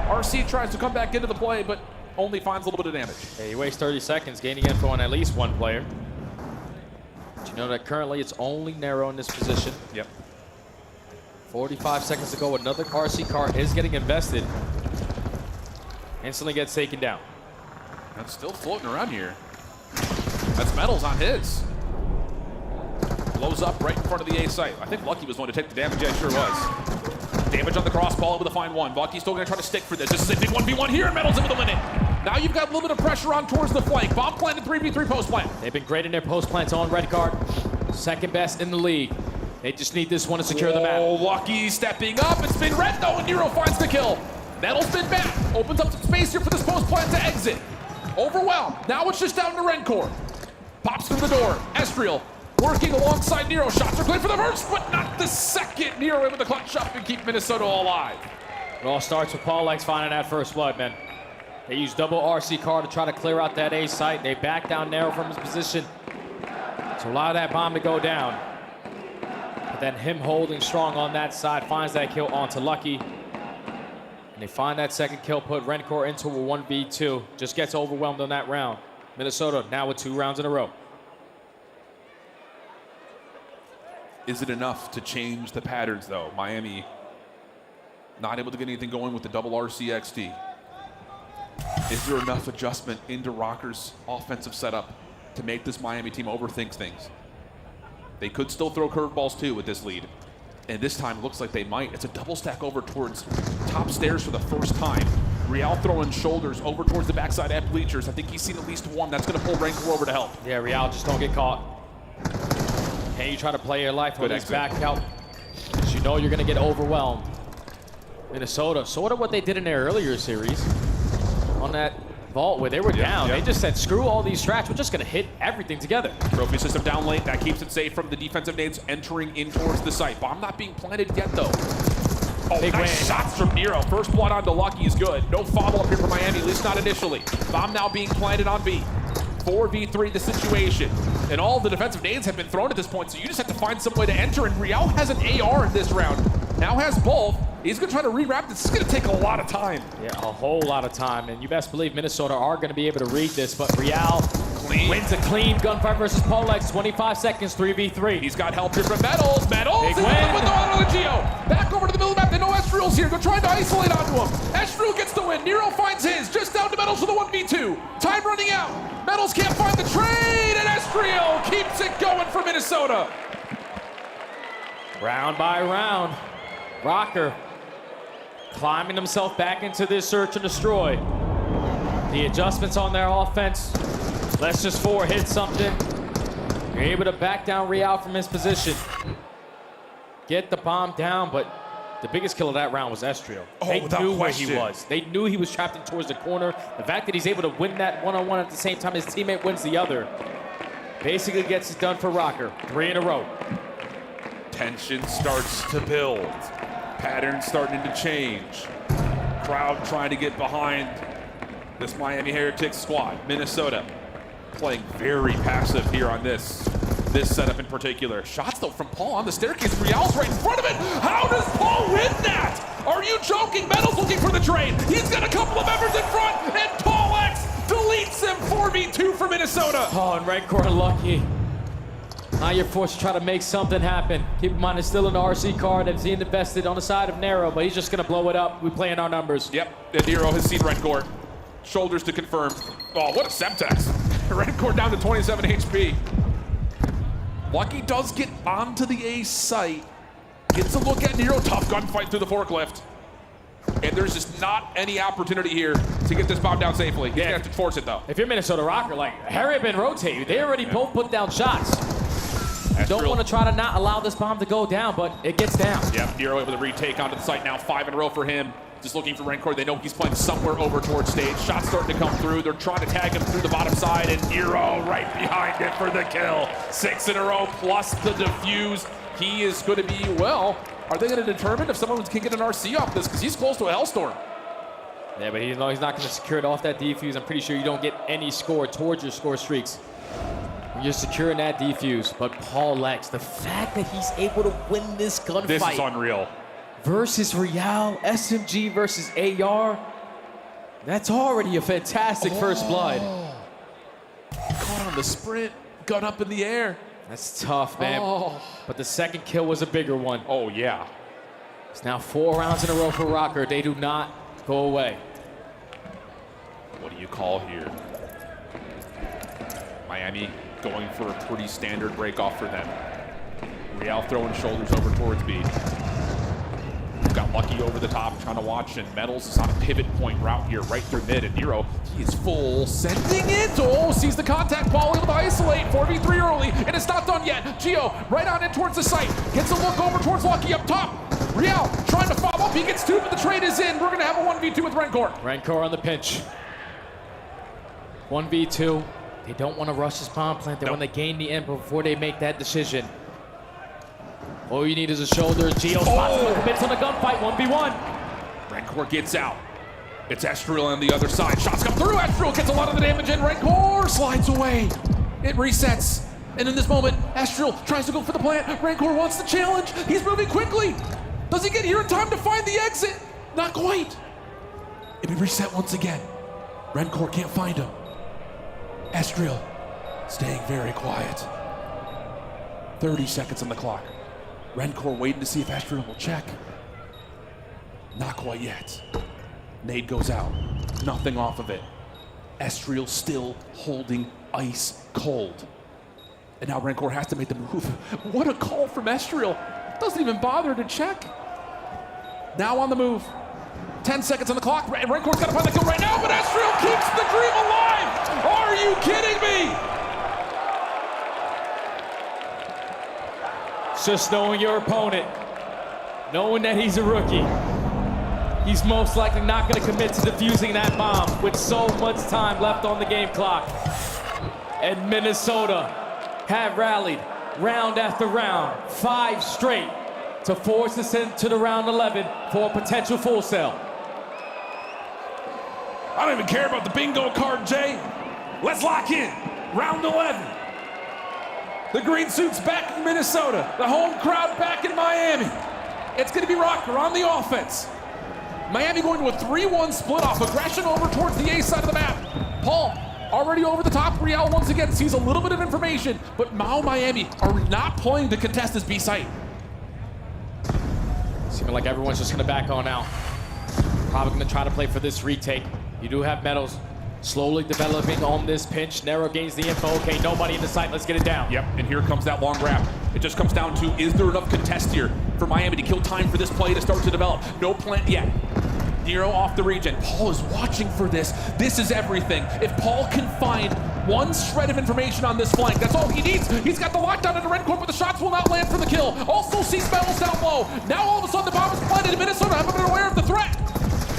RC tries to come back into the play, but only finds a little bit of damage. Yeah, he wastes 30 seconds gaining info on at least 1 player. But you know that currently it's only Nero in this position. Yep. 45 seconds to go. Another RC car is getting invested. Instantly gets taken down. That's still floating around here. That's Metals on his. Blows up right in front of the A site. I think Lucky was going to take the damage. Yeah, sure was. Damage on the cross ball, able to find 1. Lucky's still going to try to stick for this. This is a big 1v1 here, and Metals able to win it. Now you've got a little bit of pressure on towards the flank. Bomb planted 3v3 post plant. They've been great in their post plants on red card. Second best in the league. They just need this one to secure the map. Oh, Lucky stepping up. It's been red though, and Nero finds the kill. Metal's been back. Opens up some space here for this post plant to exit. Overwhelmed. Now it's just down to Rencor. Pops through the door. Estriel working alongside Nero. Shots are clear for the first, but not the second. Nero able to clutch up and keep Minnesota alive. It all starts with Paul Lex finding that first blood, man. They use double RC car to try to clear out that A site. They back down Nero from his position to allow that bomb to go down. But then him holding strong on that side finds that kill onto Lucky. And they find that second kill, put Rencor into a 1v2. Just gets overwhelmed on that round. Minnesota now with 2 rounds in a row. Is it enough to change the patterns though? Miami not able to get anything going with the double RCXD. Is there enough adjustment into Rocker's offensive setup to make this Miami team overthink things? They could still throw curveballs too with this lead. And this time it looks like they might. It's a double stack over towards top stairs for the first time. Real throwing shoulders over towards the backside at bleachers. I think he's seen at least one. That's going to pull Rencor over to help. Yeah, Real, just don't get caught. Hey, you try to play your life with his back out. You know you're going to get overwhelmed. Minnesota, sort of what they did in their earlier series on that vault where they were down. They just said, screw all these strats. We're just going to hit everything together. Trophy system down late. That keeps it safe from the defensive nades entering in towards the site. Bomb not being planted yet, though. Oh, Big nice win. shots from Nero. First blood onto Lucky is good. No follow-up here for Miami, at least not initially. Bomb now being planted on B. 4v3 the situation. And all the defensive nades have been thrown at this point, so you just have to find some way to enter. And Real has an AR in this round. Now has both. He's going to try to rewrap this. This is going to take a lot of time. Yeah, a whole lot of time. And you best believe Minnesota are going to be able to read this. But Real wins a clean gunfight versus Polex. 25 seconds, 3v3. He's got help here from Metals. Metals Big is win. with the auto Geo. Back over to the middle of the map. They know Estriel's here. They're trying to isolate onto him. Estriel gets the win. Nero finds his. Just down to Metals for the 1v2. Time running out. Metals can't find the trade. And Estriel keeps it going for Minnesota. Round by round, Rocker climbing himself back into this search and destroy. The adjustments on their offense. Let's just 4 hit something. You're able to back down Real from his position. Get the bomb down, but the biggest kill of that round was Estriel. They knew where he was. They knew he was trapped in towards the corner. The fact that he's able to win that one-on-one at the same time his teammate wins the other basically gets it done for Rocker. 3 in a row. Tension starts to build. Patterns starting to change. Crowd trying to get behind this Miami Heretics squad. Minnesota playing very passive here on this setup in particular. Shots though from Paul on the staircase. Real's right in front of it. How does Paul win that? Are you joking? Metal's looking for the trade. He's got a couple of members in front, and Paul X deletes him. 4v2 for Minnesota. Oh, and Rencor Lucky. Now you're forced to try to make something happen. Keep in mind, it's still an RC card that's invested on the side of Nero, but he's just going to blow it up. We play in our numbers. Yep, and Nero has seen Rencor. Shoulders to confirm. Oh, what a Semtex. Rencor down to 27 HP. Lucky does get onto the A site. Gets a look at Nero. Tough gunfight through the forklift. And there's just not any opportunity here to get this bomb down safely. He's going to have to force it, though. If you're Minnesota Rocker, like, hurry up and rotate you. They already both put down shots. You don't want to try to not allow this bomb to go down, but it gets down. Yep, Nero able to retake onto the site now. 5 in a row for him. Just looking for Rencor. They know he's playing somewhere over towards stage. Shots starting to come through. They're trying to tag him through the bottom side, and Nero right behind it for the kill. 6 in a row plus the defuse. He is going to be, well, are they going to determine if someone can get an RC off this? Because he's close to a Hellstorm. Yeah, but he's not going to secure it off that defuse. I'm pretty sure you don't get any score towards your score streaks. You're securing that defuse. But Paul Lex, the fact that he's able to win this gunfight. This is unreal. Versus Real, SMG versus AR. That's already a fantastic first blood. Caught on the sprint, gun up in the air. That's tough, man. But the second kill was a bigger one. Oh, yeah. It's now 4 rounds in a row for Rocker. They do not go away. What do you call here? Miami going for a pretty standard break off for them. Real throwing shoulders over towards B. Got Lucky over the top, trying to watch, and Metals is on a pivot point route here, right through mid, and Nero, he is full sending it. Oh, sees the contact, Paul able to isolate, 4v3 early, and it's not done yet. Gio, right on in towards the site, gets a look over towards Lucky up top. Real trying to follow up, he gets two, but the trade is in. We're gonna have a 1v2 with Rancor. Rancor on the pinch. 1v2. They don't want to rush this bomb plant. They want to gain the end before they make that decision. All you need is a shoulder. Gio spots him, commits on the gunfight. 1v1. Rancor gets out. It's Estriel on the other side. Shots come through. Estriel gets a lot of the damage in. Rancor slides away. It resets. And in this moment, Estriel tries to go for the plant. Rancor wants the challenge. He's moving quickly. Does he get here in time to find the exit? Not quite. It be reset once again. Rancor can't find him. Estriel staying very quiet. 30 seconds on the clock. Rancor waiting to see if Estriel will check. Not quite yet. Nade goes out. Nothing off of it. Estriel still holding ice cold. And now Rancor has to make the move. What a call from Estriel. Doesn't even bother to check. Now on the move. 10 seconds on the clock. Rancor's got to find the kill right now, but Estriel keeps the dream alive. Are you kidding me? It's just knowing your opponent, knowing that he's a rookie. He's most likely not going to commit to defusing that bomb with so much time left on the game clock. And Minnesota have rallied round after round, 5 straight, to force us into the round 11 for a potential full sale. I don't even care about the bingo card, Jay. Let's lock in. Round 11. The green suit's back in Minnesota. The home crowd back in Miami. It's going to be Rocker on the offense. Miami going to a 3-1 split off. Aggression over towards the A side of the map. Paul already over the top. Real once again sees a little bit of information, but Miami are not playing to contest this B site. Seeming like everyone's just going to back on out. Probably going to try to play for this retake. You do have Metals slowly developing on this pinch. Nero gains the info. Okay, nobody in the site. Let's get it down. Yep, and here comes that long grab. It just comes down to, is there enough contest here for Miami to kill time for this play to start to develop? No plant yet. Nero off the regen. Paul is watching for this. This is everything. If Paul can find one shred of information on this flank, that's all he needs. He's got the lockdown into Red Corp, but the shots will not land for the kill. Also sees Metals down low. Now all of a sudden the bomb is planted in Minnesota. Haven't been aware of the threat.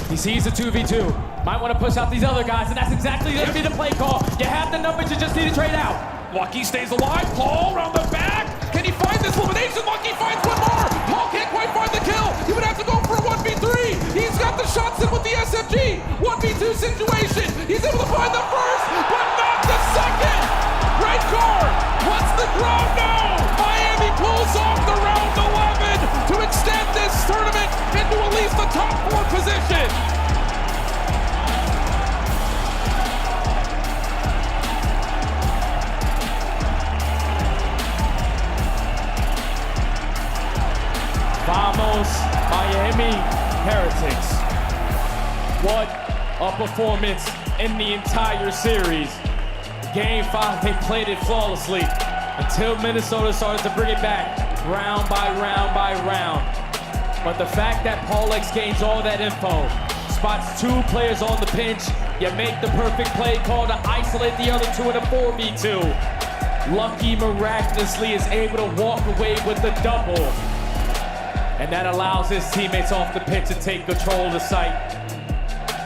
He sees a 2v2. Might want to push out these other guys, and that's exactly going to be the play call. You have the numbers, you just need to trade out. Lucky stays alive. Paul around the back. Can he find this elimination? Lucky finds one more. Paul can't quite find the kill. He would have to go for a 1v3. He's got the shots in with the SMG. 1v2 situation. He's able to find the first, but not the second. Rancor lets the crowd know. Miami pulls off the round 11 to extend this tournament into at least the top 4 position. Vamos, Miami Heretics. What a performance in the entire series. Game 5, they played it flawlessly until Minnesota started to bring it back round by round by round. But the fact that Paul X gains all that info, spots 2 players on the pinch, you make the perfect play call to isolate the other 2 in a 4v2. Lucky miraculously is able to walk away with the double. And that allows his teammates off the pitch to take control of the site.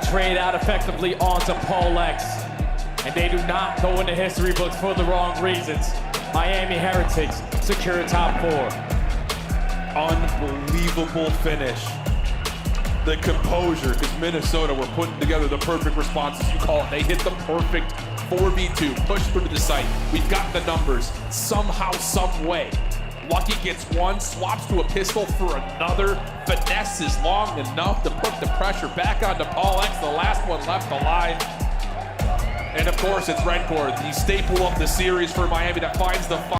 Trade out effectively onto Paul X. And they do not go into history books for the wrong reasons. Miami Heretics secure top 4. Unbelievable finish. The composure, because Minnesota were putting together the perfect response, as you call it. They hit the perfect 4v2, push through to the site. We've got the numbers somehow, some way. Lucky gets one, swaps to a pistol for another. Finesse is long enough to put the pressure back onto Paul X, the last one left alive. And of course, it's Rancor, the staple of the series for Miami that finds the